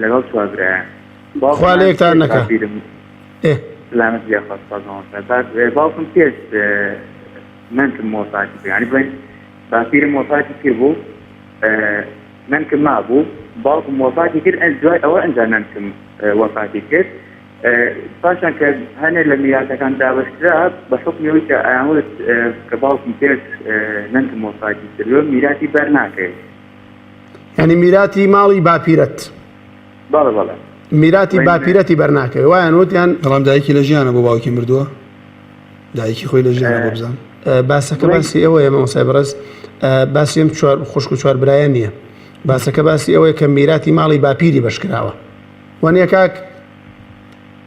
لەگەڵ چوار برایە خوا لە یەکتان نەکا سلامت بیا خواست مامۆستا باوکم پێش منکم مۆساتی کرد یعنی بڵێن باپیرم وەفاتی کرد بوو منکم مابوو باوکم وەفاتی کرد دوای ئەوە ئەنجا منکم وەفاتی کرد پاشان کە هەنێ لە میراثەکان دابەشرا بە حکمەوەی کە ئەیانوت کە باوکی پێش نەنگ مۆساکی کردووە میراثی بەرناکەوێت. یعنی میراتی ماڵی باپیرەت بەڵێ بەڵێ میراتی باپیرەتی بەرناکەوێت وایان وتیان بەڵام دایکی لە ژیانە بۆ باوکی مردووە دایکی خۆی لە ژیانە بۆ بزان باسەکە باسی ئەوەیە مامۆستای بەڕێز باسی ئەم خوشک و چواربرایە نییە باسەکە باسی ئەوەیە کە میراتی ماڵی باپیری بەشکراوە وانە کاک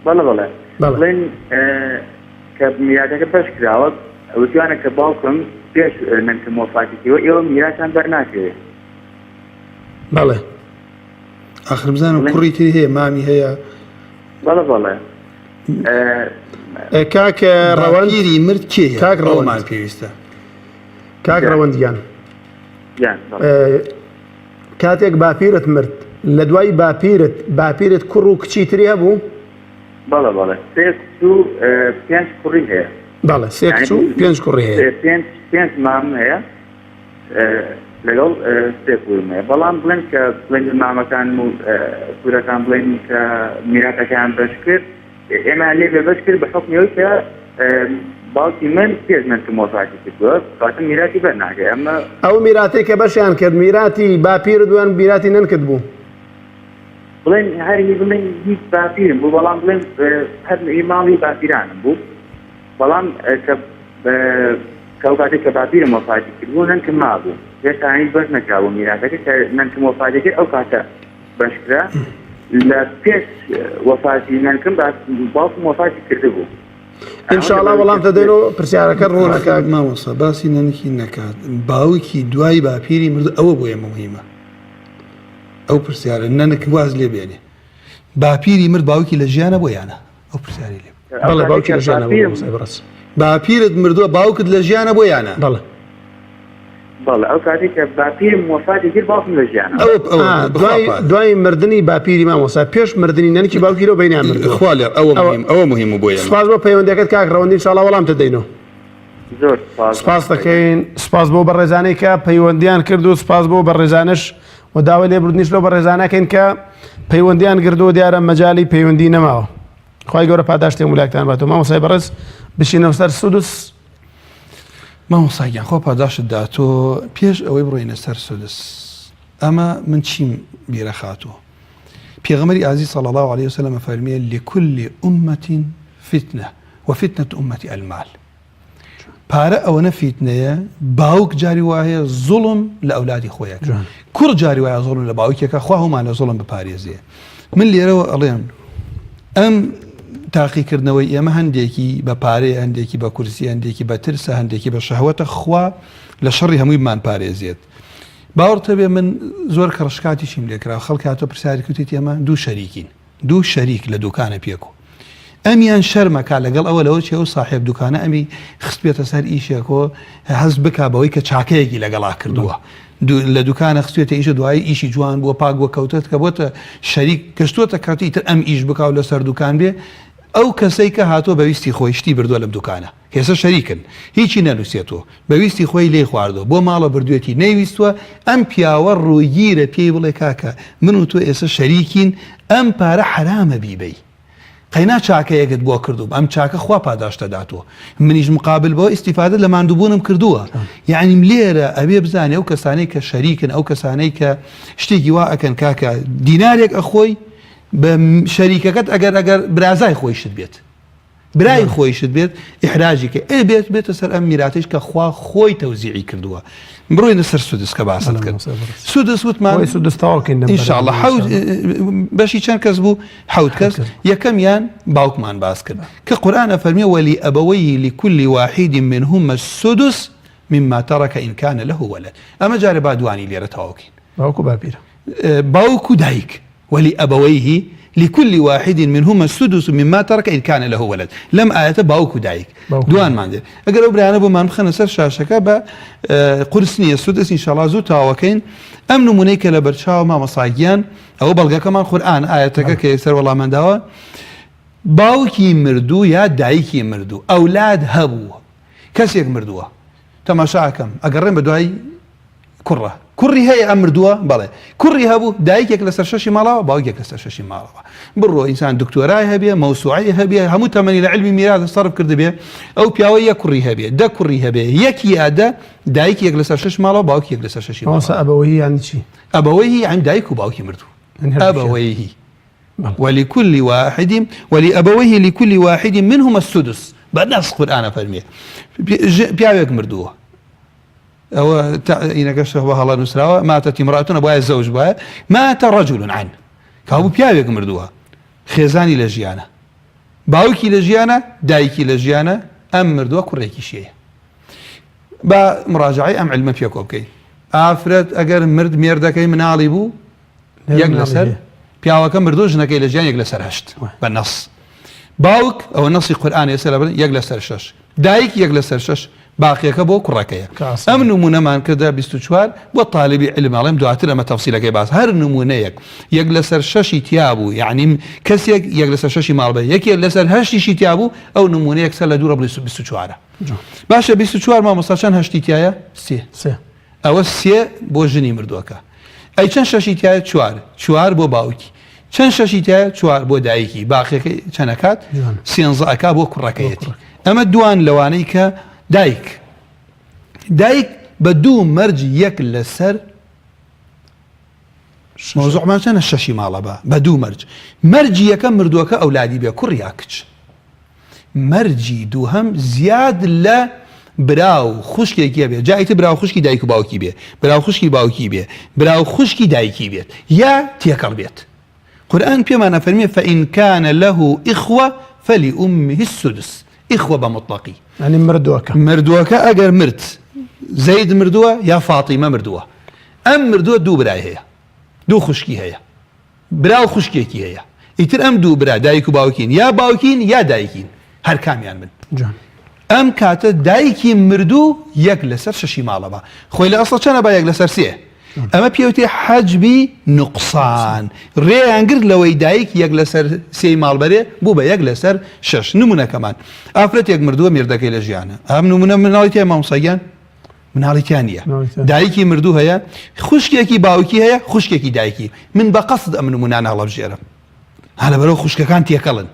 بەڵێ بەڵێ بەڵێ. بڵێن کە میراثەکە پێش کراوە وتوانە کە باوکم پێش نەنگ مۆساکی کردووە ئێوە میراثیان بەرناکەوێت. بەڵێ آخر بزانم کوڕی تری هەیە مامی هەیە بەڵێ بەڵێ کاک ڕەوەند باپیری مرد کێ کاک ڕەوەند. ڕەوەمان پێویستە کاک ڕەوەندیان یان بەڵێ. کاتێک باپیرت مرد لە دوای باپیرت کوڕ و کچی تری هەبوو بەڵێ بەڵێ سێ کچ و پێنج کوڕی هەیە. بەڵێ سێ کچ و پێنج کوڕی هەیە پێنج مام هەیە لەگەڵ سێ کوڕم هەیە بەڵام بڵێن کە بڵێن مامەکان و کوورەکان بڵێن کە میراثەکەیان بەش کرد ئێمە لێ بەش کرد بە حکمەوەی کە باوکی من پێش نەنگ مۆساکی کردووە کاتە میراثی بەرناکەوێت. ئەمە ئەو میراتی کە بەشیان کرد میراتی باپیرت دوان میراتی نەنکت بوو بڵێن هەری بڵێن هیچ باپیرم بوو بەڵام بڵێن هەر ماڵی باپیرانم بوو بەڵام کەو کاتێک کە باپیرم مۆساکی کردبوو نەنگم مابوو هێشتا هیچ بەش نەکراوە میراثەکە کە نەنگ مۆساکی کرد ئەو کاتە بەشکرا لە پێش وەفاتی نەنگم باوکم مۆساکی کردبوو. ئینشاءڵڵا وەڵام دەدەینەوە پرسیارەکە ڕوونەکە مامۆستا باسی نەنکی نەکات باوکی دوای باپیری مرد ئەوە بۆ ئێمە مهمە ئەو پرسیارە نەنک واز لێ بێنێ باپیری مرد باوکی لە ژیانە بۆ یانە ئەو پرسیاری لێ بەڵێ باوکی لە ژیانە بوو مامۆستای بەڕێز باپیرت مردووە باوکت لە ژیانە بۆ یانە بەڵێ بەڵێ ئەو کاتێک کە باپیرم مۆساکی کرد باوکم لە ژیانە دوای مردنی باپیری مامۆستا پێش مردنی نەنکی باوکی لەو بەینیان مردووە خوا لێر ئەوە مهم بۆ ئێمە سپاس بۆ پەیوەندیەکەت کاک ڕەوەندی ئینشاءڵڵا وەڵام دەدەینەوە زۆر سپاس دەکەین سپاس بۆ بەڕێزانەی کە پەیوەندیان کرد و سپاس بۆ بەڕێزانش و داوای لێبوردنیش لەو بەڕێزانەکەین کە پەیوەندیان کردو دیارە مەجالی پەیوەندی نەماوە خوای گەورە پاداشتی وڵاتان باتەوە مامۆستای بەڕێز بشینەوە سەر سودس مامۆستاگیان خۆ پاداشت داتۆ پێش ئەوەی بڕۆینە سەر سودس ئەمە من چیم بیرە خاتووە پێغەمبەری ئازیز صلی الله عليه وسلم فەرمیێ لكل أمة فتنة وفتنة أمتي المال پارە ئەوەنە فیتنەیە باوک جاری وایە زوڵم لە ئەولادی خۆیەک کوڕ جاری وایە زوڵم لە باوکێکە خوا هەمان لە زوڵم بپارێزێ من لێرەوە ئەڵێم ئەم تاقیکردنەوەی ئێمە هەندێکی بە پارەیە هەندێکی بە کورسی هەندێکی بە ترسە هەندێکی بە شەهوەتە خوا لە شەڕی هەمووی بمان پارێزێت باوەڕتە بێ من زۆر کەڕشکاتیشیم لێکرا خەڵک هاتۆ پرسیاری کوتیت ئێمە دوو شەریک لە دوکانە پێکۆ ئەمیان شەرمەکە لەگەڵ ئەوە لەوە چێ و صاحب دوکانە ئەمی خست بێتە سەر ئیشێکۆ هەست بکا بەوەی کە چاکەیەکی لەگەڵا کردووە لە دوکانە خستێتە ئیشە دوایی ئیشی جوان بووە پاک بووە کەوتێت کە بۆتە شەریک کەشتوتە کاتی تر ئەم ئیش بکاو لە سەر دوکان بێ ئەو کەسەی کە هاتۆ بەویستی خۆی شتی بردووە لەم دوکانە هێستا شەریکن هیچی نەنووسێتەوە بەویستی خۆی لێ خواردەوە بۆ ماڵە بردوێتی نەیویستوە ئەم پیاوە ڕوویگیرە پێی بڵێ کاکە من و تۆ ئێستا شەریکین ئەم پارە حرامە بیبەی قەینا چاکەیەکت بۆ کردوم ئەم چاکە خوا پاداشتە داتوە منیش مقابل بۆ ئیسیفادە لە ماندووبوونم کردووە یعنی لێرە ئەبێ بزانێ ئەو کەسانەی کە شەریکن ئەو کەسانەی کە شتێکی وا ئەکەن کاکە دینارێک ئەخۆی بە شەریکەکەت ئەگەر برازای خۆیشت بێت برای خۆیشت بێت ئیحراجی کە بێتە سەر ئەم میراتش کە خوا خۆی تەوزیعی کردووە بڕۆینە سەر سودس کە باست کرد سودس وتمان ئینشاءڵڵا بەشی چەند کەس بوو حەوت کەس یەکەمیان باوکمان باس کرد کە قورئان فەرمیێ وەلیئەبەوەیهی لكل واحد منهما السدس مما ترك إن كان له ولد ئەمە جارێ با دوانی لێرە تەواوکەین باوکو باپیرە باوکو دایک ولأبويه لكل واحد منهما السدس مما ترك إن كان له ولد لم آية باوكو دايك دوان ماندر أقرأ بريانا بمان بخنا سر شاشكا با قرسنية السدس إن شاء الله زو تاوكين أمن منيك لبرشاو ما مصاقيان أو بلغا كمان قرآن آياتك كيسر والله من داوا باوكي مردو يا دايكي مردو أولاد هبو كسيك مردوه تماشاكم أقرأ بدواي کوڕی هەیە ئەم مردووە بەڵێ کوڕی هەبوو دایکێک لەسەر شەشی ماڵەوە باوکێک لەسەر شەشی ماڵەوە بڕۆ ئینسان دکتۆرای هەبێ مەوسوعی هەبێ هەموو تەمەنی لە علمی میراث سەرف کردبێ ئەو پیاوە یەک کوڕی هەبێ دە کوڕی هەبێ یەکی یادە دایکێک لەسەر شەش ماڵەوە باوکێک لەسەر شەشی ماڵەوە ئەبەوەی یانی چی ئەبەوەی عین دایک و باوکی مردوو ئەبەوەیهی ولكل واحد ولأبويه لكل واحد منهما السدس بنص قرآن فرمي بياوك مردوه أو إنك شبه الله نسراوه ماتت امرأة أبوها الزوج بها مات رجل عنه كابو بياوك مردوها خيزاني لجيانا باوكي لجيانا دايكي لجيانا أم مردوها كريكي شيء با مراجعي أم علم فيكو بكي آفرت أجر مرد ميردكي منالي بو يقلسر پیاوەکە مردوو ژنەکەی لە ژیان یەک لەسەر هەشت بە نەس باوک ئەوە نەسی قورئان ێستا لەبەر یەک لەسەر شەش دایک یەک لەسەر شەش باقیەکە بۆ کوڕەکەیە ئەم نمونەمان کردە 24 بۆ تاالبی علم ئەڵێم دواتر ئەمە تەفسیلەکەی باس هەر نمونەیەک یەک لەسەر شەشی تیا بوو یعنی کەسێک یەک لەسەر شەشی ماڵ بێ یەکێک لەسەر هەشتیشی تیا بوو ئەو نمونەیەک سەر لە دوورە بڵی 24 باشە 24 مامۆستا چەند هەشتی تایە سێ ئەوە سێ بۆ ژنی مردووەکە ئەی چەند شەشی تایە چوار بۆ باوکی چەند شەشی تایە چوار بۆ دایکی باقیەکەی چەندەکات سێنزەکە بۆ کوڕەکەیەتی ئەمە دوان لەوانەی کە دایک بە دوو مەرج یەک لەسەر مۆزوعمان چەندە شەشی ماڵە بە دوو مەرجی یەکەم مردووەکە ئەولادی بێ کوڕ یا کچ مەرجی دووهەم زیاد لە براو خوشکێکی بێت جایتە براو خوشکی دایک و باوکی بێ براو خوشکی باوکی بێ براو خوشکی دایکی بێت یا تێکەڵ بێت قرآن بيما فرمي فإن كان له إخوة فلأمه السدس إخوة بمطلقي يعني مردوك أجر مرت زيد مردوه يا فاطمة مردوه أم مردوه دو براي هي دو خشكي هي براو خشكي هي يتر أم دو برا دايكو باوكين يا باوكين يا دايكين هر كاميان من جان أم كاتا دايكي مردو يجلسر ششي مالبا خوي لأصلا كان با يجلسر سيه ئەمە پێوتێ حەجبی نوقسان ڕێیان گرت لەوەی دایک یەک لەسەر سێی ماڵبەرێ بوو بە یەک لەسەر شەش نمونەکەمان ئافرەتێک مردووە میردەکەی لە ژیانە ئەم نمونە مناڵی مامۆستاگیان مناڵیتیان نییە دایکی مردوو هەیە خوشکێکی باوکی هەیە خوشکێکی دایکی من بە قەسد ئەم نمونانە هەڵەبژێرم هەلە بەرەو خوشکەکان تێکەڵن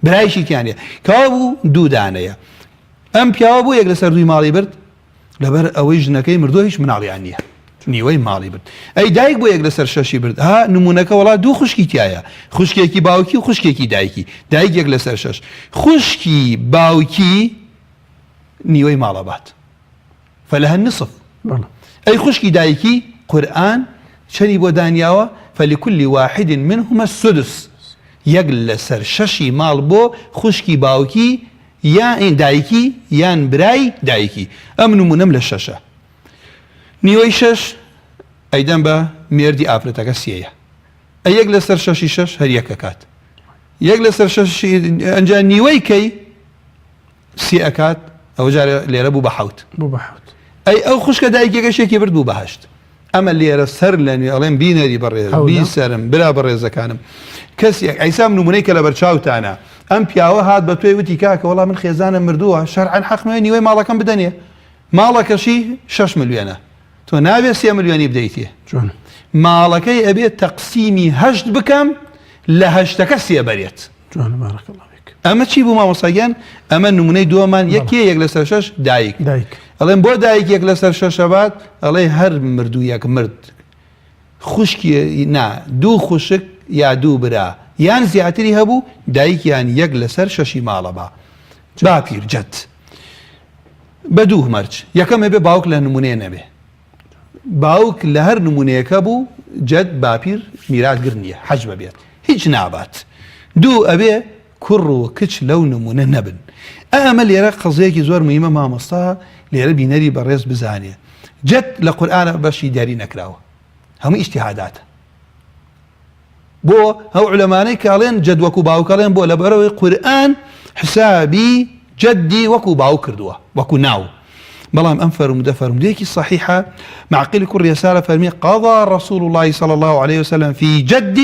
برایشیتیان هەیە کەوا بوو دوو دانەیە ئەم پیاوە بوو یەک لەسەر دووی ماڵی برد لەبەر ئەوەی ژنەکەی مردووە هیچ مناڵیان نییە نیوەی ماڵی برد ئەی دایک بۆ یەک لەسەر شەشی برد ها نمونەکە وڵات دوو خوشکی تایە خوشکێکی باوکی و خوشکێکی دایک یەک لەسەر شەش خوشکی باوکی نیوەی ماڵەبات فلها النصف ئەی خوشکی دایکی قورئان چەنی بۆ دانیاوە فلكل واحد منهما السدس یەک لەسەر شەشی ماڵ بۆ خوشکی باوکی یان دایکی یان برای دایکی ئەم نمونەم لە شەشە نیوەی شەش ئەیدەم بە مێردی ئافرەتەکە سێیە ئە یەک لەسەر شەشی شەش هەر یەکە کات یەک لەسەر شەشی ئەنجا نیوەی کەی سێ ئەکات ئەوە جارە لێرە بوو بە حەوت ئەی ئەو خوشکە دایکێکەشێکی برد بوو بە هەشت ئەمە لێرە سەر لە نوێ ئەڵێن بینەری بەڕێز بیسەرم برا بەڕێزەکانم کەسێک ئەیسام نمونەی کە لە بەرچاوتانە ئەم پیاوە هات بە توێی وتی کاکە وەڵام من خێزانم مردووە شەرعەن حەقمە نیوەی ماڵەکەم بدەنێ ماڵەکەشی 6 ملیۆنە تۆ نابێت 3 ملیۆنی بدەیتێ ماڵەکەی ئەبێت تەقسیمی هەشت بکەم لە هەشتەکە سێ بەرێت ئەمە چی بوو مامۆستاگیان ئەمە نمونەی دووەمان یەکێ یەک لەسەر شەش دایک ئەڵێن بۆ دایک یەک لەسەر شەشەبات ئەڵێ هەر مردوو یەک مرد خوشکی نا دوو خوشک یا دوو برا یان زیاتری هەبوو دایکیان یەک لەسەر شەشی ماڵە با پیر جەت بە دوو مەرج یەکەم هەبێ باوک لە نمونەیە نەبێ باوک لە هەر نمونەیەکە بوو جەت باپیر میراثگر نییە حەج بەبێت هیچ نابات دوو ئەبێ کوڕ و کچ لەو نمونە نەبن ئەمە لێرە قەزەیەکی زۆر مهمە مامۆستا لێرە بینەری بەڕێز بزانێ جەت لە قورئانە بەشی دیاری نەکراوە هەموو ئیجتیهاداتە بۆ هەو عولەمانەی کاڵێن جەد وەکو باوکەڵێن بۆ لەبەرەوەی قورئان حسابی جەدی وەکو باو کردووە وەکو ناو بەڵام ئەم فرمودەیەکی صحیحە معقیل کوڕ یەسارە فەرمی قضى رسول الله صلى الله عليه وسلم في جد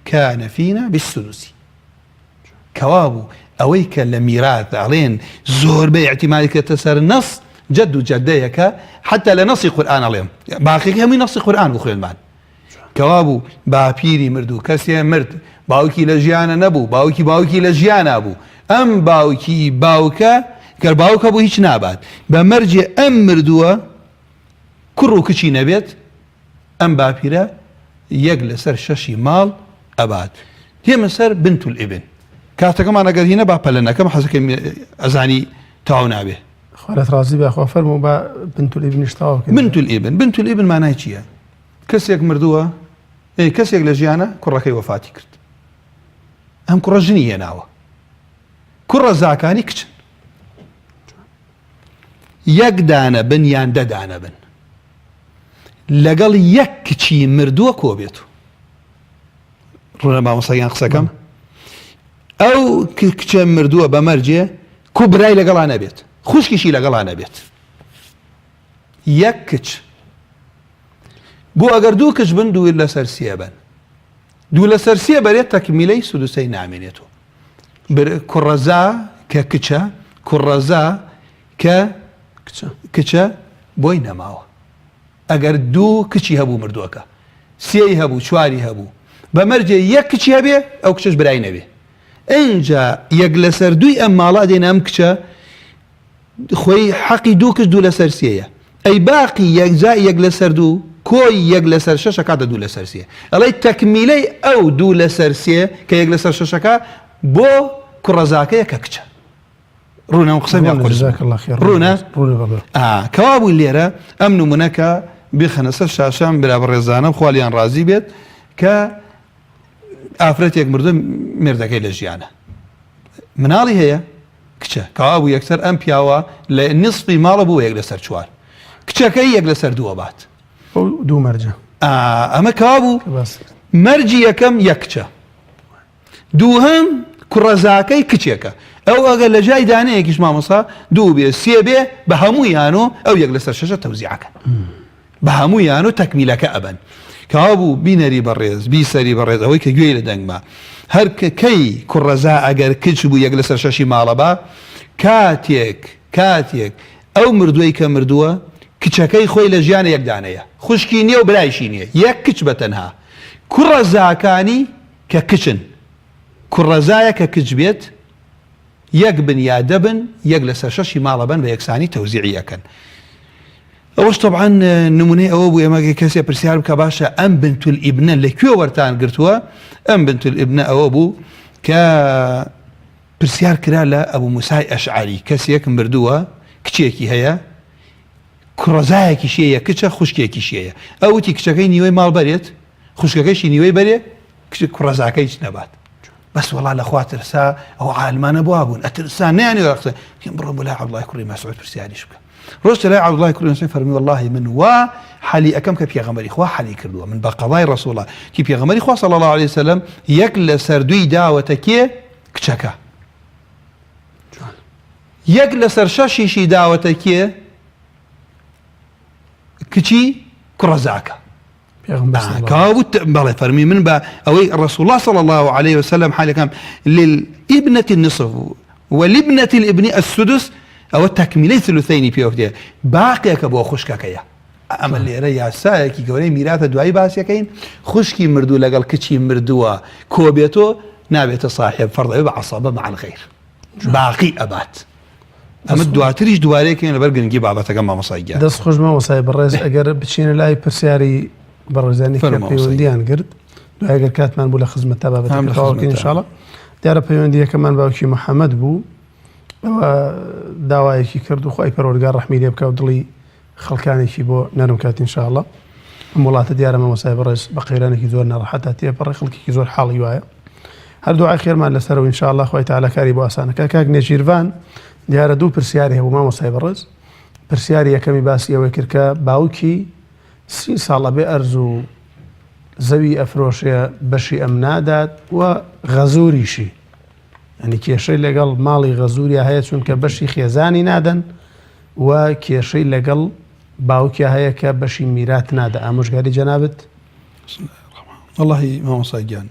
كان فينا بالسدس کەوا بوو ئەوەی کە لە میراث ئەڵێن زۆر بە احتیمالی کە تەسەر نەس جد و جدەیەکە حتى لە نەسی قورئان ئەڵێم باقیەکە هەمووی نەسی قورئان بخوێنمان کەوابوو باپیری مرد و کەسێ مرد باوکی لە ژیانە نەبوو باوکی لە ژیانە بوو ئەم باوکی باوکە گەر باوکە بوو هیچ نابات بە مەرجێ ئەم مردووە کوڕ و کچی نەبێت ئەم باپیرە یەک لەسەر شەشی ماڵ ئەبات هێمە سەر بنت الئبن کاتەکەمان ئەگەر هینە با پەلەنەکەم حەزەکەم ئەزانی تاو نابێ خوالت رازی بە خوا فەرموو بە بنت الئبنیش تاوا کرد. بنت الئبن مانای چییە؟ کەسێک مردووە کەسێک لە ژیانە کوڕەکەی وەفاتی کرد ئەم کوڕە ژنی هێناوە کوڕە زاکانی کچن یەک دانە بن یان دە دانە بن لەگەڵ یەک کچی مردووە کۆ بێت ڕوونە مامۆستایان قسەکەم ئەو کچە مردووە بە مەرجێ کوبرای لەگەڵا نەبێت خوشکیشی لەگەڵا نەبێت یەک کچ بۆ ئەگەر دوو کچ بن دوو لەسەر سێ بن دوو لەسەر سێ بەرێت تەکمیلەی سودوسەی نامێنێتەوە کوڕەزا کە کچە کوڕەزا کە کچە بۆی نەماوە ئەگەر دوو کچی هەبوو مردووەکە سێی هەبوو چواری هەبوو بە مەرجێ یەک کچی هەبێ ئەو کچەش برای نەبێ ئینجا یەک لەسەر دووی ئەم ماڵا دێنە ئەم کچە خۆی حەقی دوو کچ دوو لەسەر سێیە ئەی باقی یەکجا یەک لەسەر دوو کۆی یەک لەسەر شەشەکە دە دوو لەسەر سێ ئەڵێ تەکمیلەی ئەو دوو لەسەر سێ کە یەک لەسەر شەشەکە بۆ کوڕەزاکەیە کە کچە ڕوونە و قسەم ڕوونە کەوا بووی لێرە ئەم نمونەکە بخەنە سەر شاشەم برا بەڕێزانە خوالیان ڕازی بێت کە ئافرەتێک مردو مردەکەی لە ژیانە مناڵی هەیە کچە کەوا بوو یەکسەر ئەم پیاوە لە نصفی ماڵە بوو یەک لەسەر چوار کچەکەی یەک لەسەر دووە بات دوو مەرجە ئەمە کەوا بوو مەرجی یەکەم یەک کچە دووهەم کوڕەزاکەی کچێکە ئەو ئەگەر لە جای دانەیەکیش مامۆستا دوو بێ سێ بێ بە هەموویان و ئەو یەک لەسەر شەشە تەوزیعەکە بە هەموویان و تەکمیلەکە ئەبن کەوا بوو بینەری بەڕێز بیسەری بەڕێز ئەوەی کە گوێی لە دەنگما هەر کەی کوڕەزا ئەگەر کچ بوو یەک لەسەر شەشی ماڵە با کاتێک ئەو مردووەی کە مردووە کچەکەی خۆی لە ژیانە یەک دانەیە خوشکی نییە و برایشی نییە یەک کچ بەتەنها کوڕەزاکانی کە کچن کوڕەزایە کە کچ بێت یەک بن یا دەبن یەک لەسەر شەشی ماڵە بن بە یەکسانی تەوزیعیەکەن ئەوەش طبعا نمونەی ئەوە بوو ئێمە کەسێ پرسیار بکە باشە ئەم بنت الئبنە لەکوێ وەرتان گرتووە ئەم بنت الئبنە ئەوە بوو کە پرسیار کرا لە ئەبوو موسای ئەشعەری کەسێک مردووە کچێکی هەیە کوڕەزایەکیشی هەیە کچە خوشکێکیشی هەیە ئەوتی کچەکەی نیوەی ماڵ بەرێت خوشکەکەیشی نیوەی بەرێ کوڕەزاکەی هیچ نەبات بەس وەڵا لەخوا ترسا ئەو عالمانە بوا بوون ئەترسا نەیانێ قسە بڕۆ بۆ لای عەبدوڵای کوڕی مەسعود پرسیاریش بکە ڕۆژتە لای عەبدوڵای کوڕی مەسعود فەرمی وەڵاهی من وا حەلی ئەەکەم کە پێغەمبەری خوا حەلی کردووە من بە قەضای ڕەسوڵە کی پێغەمبەری خوا صلی الله علیه وسلم یەک لەسەر دووی داوەتە کێ کچەکە یەک لەسەر شەشیشی داوەتە کێ کچی کوڕەزاکە بەڵێ فەرمی من بە ئەوەی ڕەسوڵ الله صلی الله عليه وسلم حالەکەم للابنة النصف ولابنة الابن السدس ئەوە تەکمیلەی ثلثەینی پێوەکتێ باقیەکە بۆ خوشکەکەیە ئەمە لێرە یاسایەکی گەورەی میراثە دوایی باسیەکەین خوشکی مردوو لەگەڵ کچی مردووە کۆبێتۆ نابێتە صاحب فەرض بە عەسەبە مع الغەیر باقی ئەبات ئەمە دواتریش دوارەیەکەین لەبەر گرنگی بابەتەکە مامۆستای گیان دەست خۆش مامۆستای بەڕێز ئەگەر بچینە لای پرسیاری بەڕێزانی پەیوەندیان کرد دوای ئەگەر کاتمان بوو لە خزمەتە بابەتەکە تەواوکەین ئینشاءڵڵا دیارە پەیوەندیەکەمان باوکی محەممەد بوو ئەوە داوایەکی کرد و خۆی پەروەردگار ڕەحمی لێ بکە و دڵی خەڵکانێکی بۆ نەرم کات ئینشاءڵڵا ئەم وڵاتە دیارە مامۆستای بەڕێز بە قەیرانێکی زۆر ناڕەحەتە تێپەڕی خەڵکێکی زۆر حاڵی وایە هەر دوعای خێرمان لەسەرەوە ئینشاءڵڵا خوای تەعالی کاری بۆ ئاسانەکە کاک نێچیروان دیارە دوو پرسیاری هەبوو مامۆستای بەڕێز پرسیاری یەکەمی باسی ئەوەی کرد کە باوکی 30 ساڵە بێ ئەرز و زەوی ئەفرۆشێ بەشی ئەم نادات و غەزوریشی ئەنی کێشەی لەگەڵ ماڵی غەزوریە هەیە چونکە بەشی خێزانی نادەن و کێشەی لەگەڵ باوکیا هەیە کە بەشی میرات نادە ئامۆژگاری جەنابەت وەڵاهی مامۆستا گیان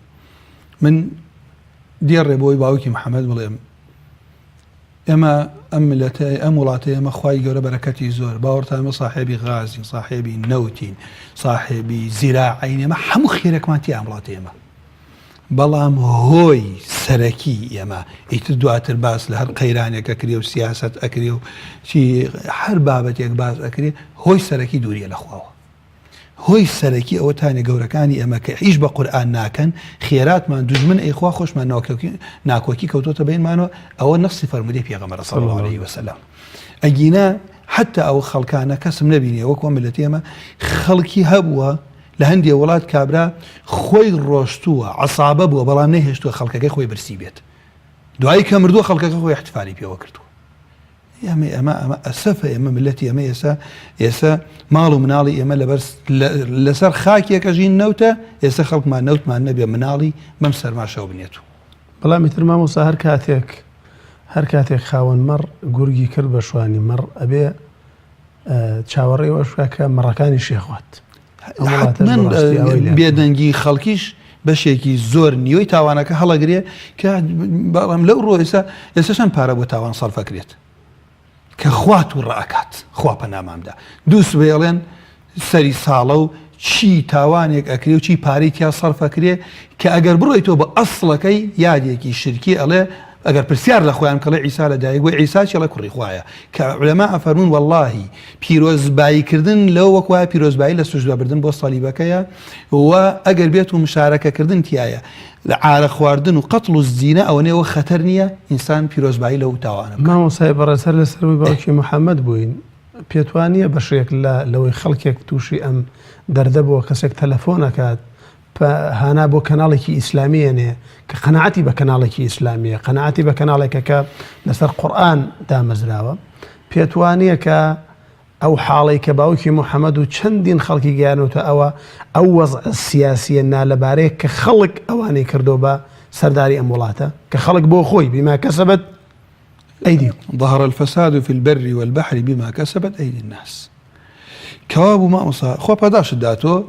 من دیێڕێ بۆی باوکی محەممەد بڵێم ئێمە ئەم ملەتە ئەم وڵاتە ئێمە خوای گەورە بەرەکەتی زۆر باوەڕتانمە صاحێبی غازین صاحێبی نەوتین صاحێبی زیراعین ئێمە هەموو خێرەکمان تی ئەم وڵاتە ئێمە بەڵام هۆی سەرەکی ئێمە ئیتر دواتر باس لە هەر قەیرانێکە کرێ و سیاست ئەکرێ و چی هەر بابەتێک باز ئەکرێ هۆی سەرەکی دووریە لە خواوە هۆی سەرەکی ئەوە تانێ گەورەکانی ئەمە کە هیچ بە قورئان ناکەن خێراتمان دوژمن ئەیخوا خۆشمان ناکۆکی کەوتۆتە بینمانەوە ئەوە نەفسی فەرمودەی پێغەمبەر صلی الله علیه وسلم ئەگینا حتا ئەو خەڵکانە کەسم نەبینێ وەک ملەتی ئێمە خەڵکی هەبووە لە هەندێک وڵات کابرا خۆی ڕۆشتووە عەسابە بووە بەڵام نەهێشتووە خەڵکەکەی خۆی برسی بێت دوایی کە مردووە خەڵکەکە خۆی احتفالی پێوە کردووە ئەمە ئەسەفە ئێمە ملەتی ئەمە ئێستا ماڵ و مناڵی ئێمە لەسەر خاکێکە ژین نەوتە ئێستا خەڵکمان نەوتمان نەبێ مناڵی بەم سەرماشەوە بنێت و بەڵامی تر مامۆستا هەر کاتێک خاوەن مەڕ گورگی کرد بە شوانی مەڕ ئەبێ چاوەڕێوەشکە کە مەڕەکانی شێخوات بێدەنگی خەڵکیش بەشێکی زۆر نیۆی تاوانەکە هەڵەگرێ کە بەڵام لەو ڕۆ ئێستا چەند پارە بۆ تاوان سەڵفەکرێت کە خوات و ڕائکات خوا پەنامامدا دوو سبێڵێن سەری ساڵە و چی تاوانێک ئەکرێ و چی پارەی تیا سەرفەکرێ کە ئەگەر بڕۆیتەوە بە ئەسڵەکەی یادێکی شرکی ئەڵێ ئەگەر پرسیار لە خۆیان کەڵێ عیسا لەدایک بۆ عیسا چێڵە کوڕی خوایە کە عولەما ئەفەرمون وەڵڵاهی پیرۆزباییکردن لەو وەکوایە پیرۆزبایی لە سوژدەبردن بۆ سەلیبەکەیە و ئەگەر بێت و مشارەکەکردن تایە لە عارە خواردن و قەتڵ و زینە ئەوەنێەوە خەتەر نییە ئینسان پیرۆزبایی لەو تاوانە مامۆسای بەڕێسەر لەسەروی باوکی محەممەد بووین پێت وانە بەشێک لەوەی خەڵکێک تووشی ئەم دەردەبەوە کەسێک تەلەفۆنەکات هانا بۆ کەناڵێکی ئیسلامیەنێ کە قەناعەتی بە کەناڵێکی ئیسلامیە قەناعەتی بە کەناڵێکە کە لەسەر قورئان دامەزراوە پێت وانە کە ئەو حاڵی کە باوکی محەممەد و چەندین خەڵکی گیانوتە ئەو وەزع سیاسیە نالەبارەیە کە خەڵک ئەوانەی کردو بە سەرداری ئەم وڵاتە کە خەڵک بۆ خۆی بما كسبت أيديهم ظهر الفساد في البر والبحر بما كسبت أيدي الناس كواب ما أصا خو بداش داتو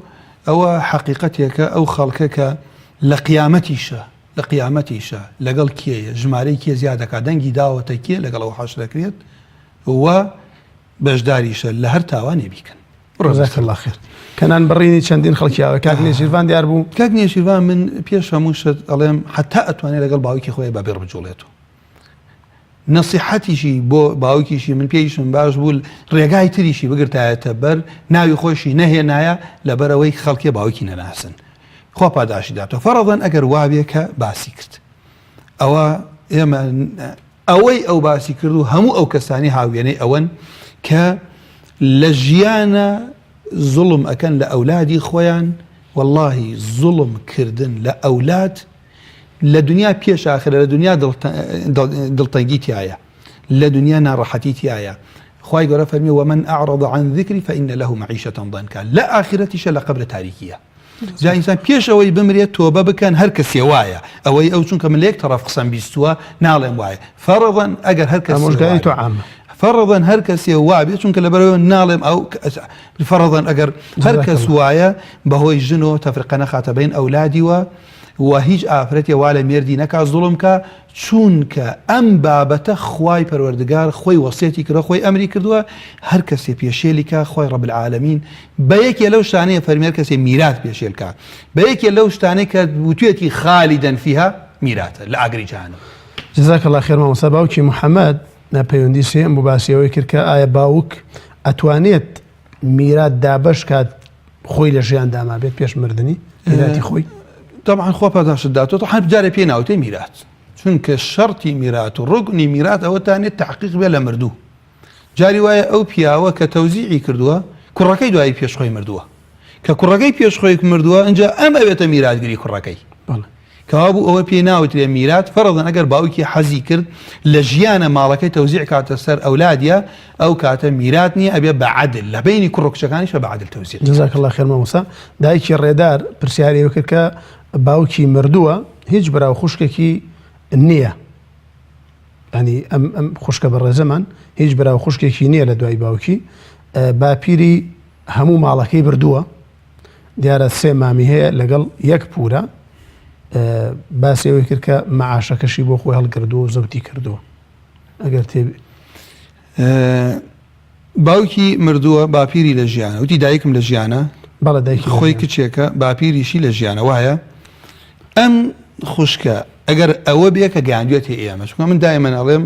أو حقيقتك أو خلقك لقيامتيشا لقل كي جماري كي زيادة كدنجي داوة كي لقل أو حاش لكريت هو بجداريشا لهر تاواني بيكن جزاك الله خير كان بريني چندين خلقي كاكني شيرفان ديار بو كاكني شيرفان من بيش هموشت أليم حتى أتواني لقل باوكي خويا بابير بجوليتو نصيحتيشي بو باوكيشي من بيشن باش بول ريغاي تريشي بقرتها تبر ناوي خوشي نهي نايا لبروي خلقي باوكي نناسن خو پاداشي داتو فرضا اگر وابيك باسي كرت او باسي كردو همو او كساني هاويني اون ك لجيانا ظلم اكن لاولادي خويان والله ظلم كردن لاولاد لدنيا بيش آخر لدنيا دلطنجيتي آية لدنيا نارحتيتي آية خواهي قرأ فرمي ومن أعرض عن ذكري فإن له معيشة ضنكا لا آخرتش لا قبل تاريكية جاء إنسان بيش أوي بمرية توبة بكان هركس يوايا أوي أو شنك من ليك طرف قسم بيستوى نعلم وايا فرضا أجر هركس يوايا فرضا هركس يوايا بيشنك لبرو نعلم أو فرضا أجر هركس وايا بهو يجنو تفرقنا خاتبين أولادي وهيج آفرتي وعلى ميردي نكا ظلمك چونك ام بابته خواي پروردگار خوي وصيتي كرا خوي امري كردوا هر كسي بيشيلك خوي رب العالمين بيك لو شانيه فرمير كسي ميراث بيشيلك بيك لو شانيه كبوتيتي خالدا فيها ميراث لا اجري جهنم جزاك الله خير ما باوكي محمد نا بيوندي سي مباسيوي كركا اي باوك اتوانيت ميراث دابش كات خوي لجيان داما بيت بيش مردني ميراثي خوي طبعا خو پاداش داتو طبعا بجاري بينا اوتي ميراث چونك شرطي ميراث وركني ميراث او تاني التحقيق بلا مردو جاري وايا او بياوه كتوزيعي كردوها كراكي دواي بيش خوي مردوها ككراكي بيش خوي مردوها انجا ام ابيت ميراث قري كراكي كابو او بينا اوتي ميراث فرضا اگر باوكي حزي كرد لجيانا مالكي توزيع كات سر اولاديا او كات ميراثني ابي بعدل لبيني كرك شكانيش بعدل توزيع جزاك الله خير موسى دايكي الريدار برسياري وكركا باوكي مردووە هیچ براو خوشکێکی نییە ینی ئەم خوشکە بەڕێزەمان هیچ براو خوشکێکی نییە لە دوای باوکی باپیری هەموو ماڵەکەی بردووە دیارە 3 مامی هەیە لەگەڵ 1 پورە باسێەوەی کرد کە مەعاشەکەشی بۆ خۆی هەڵگردووە و زەوتی کردووە ئەگەر تێبێ باوکی مردووە باپیری لە ژیانە وتی دایکم لە ژیانە بەڵە دایکی خۆی کچێکە باپیریشی لە ژیانە وایە ئەم خوشکە ئەگەر ئەوە بێ کە گەیاندوێتی ئێمە چونکە من دایمەن ئەڵێم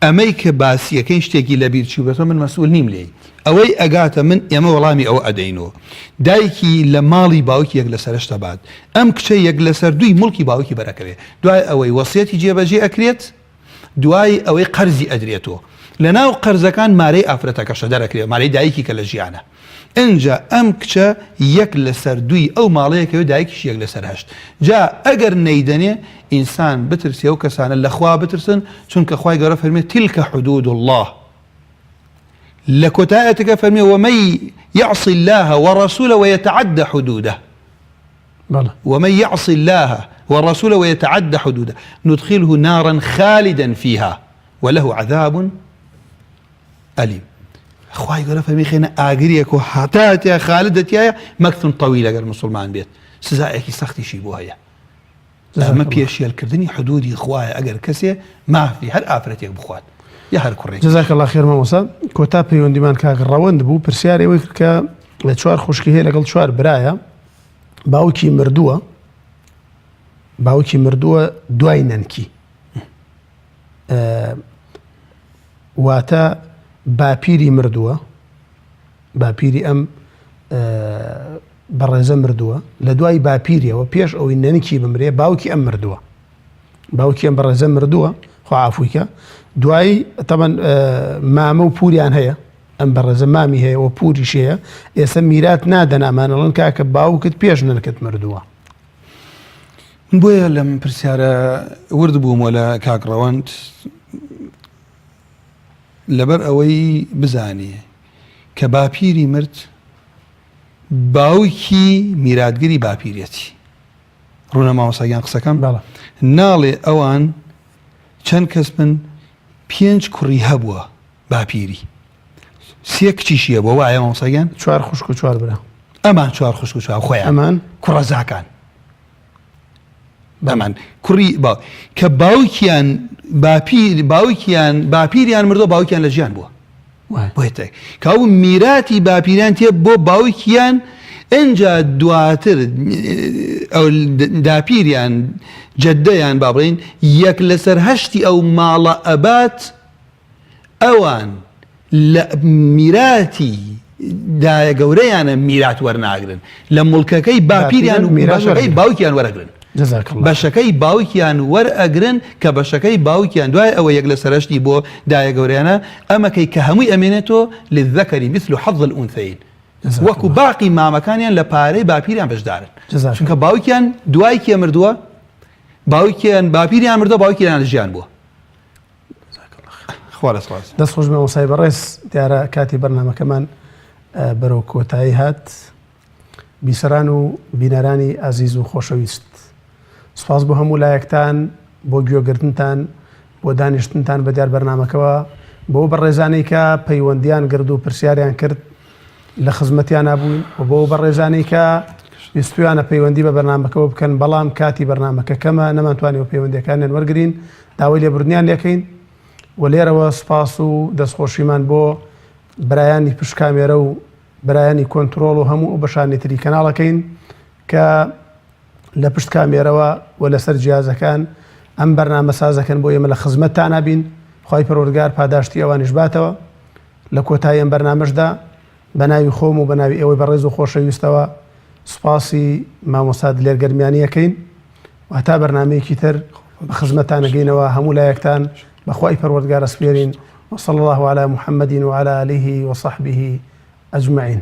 ئەمەی کە باسیەکەی شتێکی لەبیر چی بێتەوە من مەسئول نیم لێی ئەوەی ئەگاتە من ئێمە وەڵامی ئەوە ئەدەینەوە دایکی لە ماڵی باوکی یەک لەسەرشتە بات ئەم کچە یەک لەسەر دوی مڵکی باوکی بەرەکەوێت دوای ئەوەی وەسیەتی جێبەجێ ئەکرێت دوای ئەوەی قەرزی ئەدرێتەوە لەناو قەرزەکان مارەی ئافرەتەکەشە دەرەکرێت مارەی دایکی کە لە ژیانە ئەنجا ئەم کچە یەک لەسەر دوی ئەو ماڵەیەکەوێت دایکیش یەک لەسەر هەشت جا ئەگەر نەیدەنێ ئینسان بترسێ و کەسانە لەخوا بترسن چونکە خوای گەورە فەرمێت تیلکە حدود الله لە کۆتایەتەکە فەرمێ ومن يعص الله ورسوله ويتعدى حدوده ومن يعص الله ورسوله ويتعدى حدوده ندخله نارا خالدا فيها وله عذاب أليم خواهي قرأ فهمي خينا آقريك وحتاتيا خالدتيا مكث طويل أقر مسلمان بيت سزائك سختي شيبوها ما بيشي الكردني حدودي خواهي أقر كسي ما في هر آفرتيك بخوات يا هر كوري جزاك الله خير مامۆستا کۆتا پەیوەندیمان کاک ڕەوەند بوو پرسیاری ئەوەی کرد کە لە چوار خوشکی هەیە لەگەڵ چوار برایە باوکی مردووە دوای نەنکی واتە باپیری مردووە باپیری ئەم بەڕێزە مردووە لە دوای باپیریەوە پێش ئەوەی نەنکی بمرێ باوکی ئەم مردووە باوکی ئەم بەڕێزە مردووە خوا عافویکە دوای تەمەن مامە و پوریان هەیە ئەم بەڕێزە مامی هەیە و پوریش هەیە ئێستا میرات نادەن ئەمانەڵەن کاکە باوکت پێش نەنکت مردووە بۆیە لەم پرسیارە ورد بوومەوە لە کاک ڕەوەند لەبەر ئەوەی بزانێ کە باپیری مرد باوکی میراتگەری باپیرەتی ڕوونە مامۆستاگیان قسەکەم ناڵێ ئەوان چەند کەس من 5 کوڕی هەبووە باپیری 3 کچیشیە بۆ وایە مامۆستاگیان 4 خوشک و 4 برا ئەمان 4 خوشک و 4 خۆیان ئەمان کوڕەزاکان بەمان کوڕی کە باپیریان مردۆ باوکیان لە ژیان بووە بۆیە کە ئەو میراتی باپیریان تێ بۆ باوکیان ئەنجا دواتر ئەو داپیریان جەددەیان با بڵێن یەک لەسەر هەشتی ئەو ماڵە ئەبات ئەوان لە میراتی دایە گەورەیانە میرات وەرناگرن لە مڵکەکەی باپیریان و بەشەکەی باوکیان وەرەگرن بەشەکەی باوکیان وەرئەگرن کە بەشەکەی باوکیان دوای ئەوە یەک لەسەر هەشتی بۆ دایە گەورەیانە ئەمەکەی کە هەمووی ئەمێنێتەوە للذەکەری مثل حەظ الأنثەیین وەکو باقی مامەکانیان لە پارەی باپیریان بەشدارن چونکە باوکیان دوای کێ مردووە باوکیان باپیریان مردووە باوکیان لە ژیان بووە دەست خۆش بێ مۆسای بەڕێز دیارە کاتی بەرنامەکەمان بەرەو کۆتایی هات بیسەران و بینەرانی ئازیز و خۆشەویست سوپاس بۆ هەموو لایەکتان بۆ گوێگرتنتان بۆ دانیشتنتان بە دیار بەرنامەکەەوە بۆ بەڕێزانەی کە پەیوەندیان گرد و پرسیاریان کرد لە خزمەتیان نبووین و بۆ بەڕێزانەی کە ویستویانە پەیوەندی بە بەرنامەکەەوە بکەن بەڵام کاتی بەرنامەکە کەمە نەمانتوانێت پەیوەندیەکانیان وەرگین داوای لێبوردنیان لێکەین و لێرەوە سپاس و دەستخۆشیمان بۆ برایانی پشکامێرە و برایانی کۆنتترۆڵ و هەموو بەشانی تری کەناڵەکەین کە لە پشت کامێرەوە و لەسەر جیازەکان ئەم بەرنامە سازەکەن بۆ ئێمە لە خزمەتتان نبین خی پەروەردگار پاداشتی ئەوانیش باتەوە لە کۆتایی ئەم بەرنامەشدا بە ناوی خۆم و بە ناوی ئێوەی بەڕێز و خۆشەویستەوە سوپاسی مامۆستا لێرگەرمیانیەکەین و هەتا بەرنامەیەکی تر بە خزمەتتانەگەینەوە هەموو لایەکتان بەخوای پەروەردگار ئەسپێرین وصلى الله على محمد وعلى آله وصحبه أجمعين.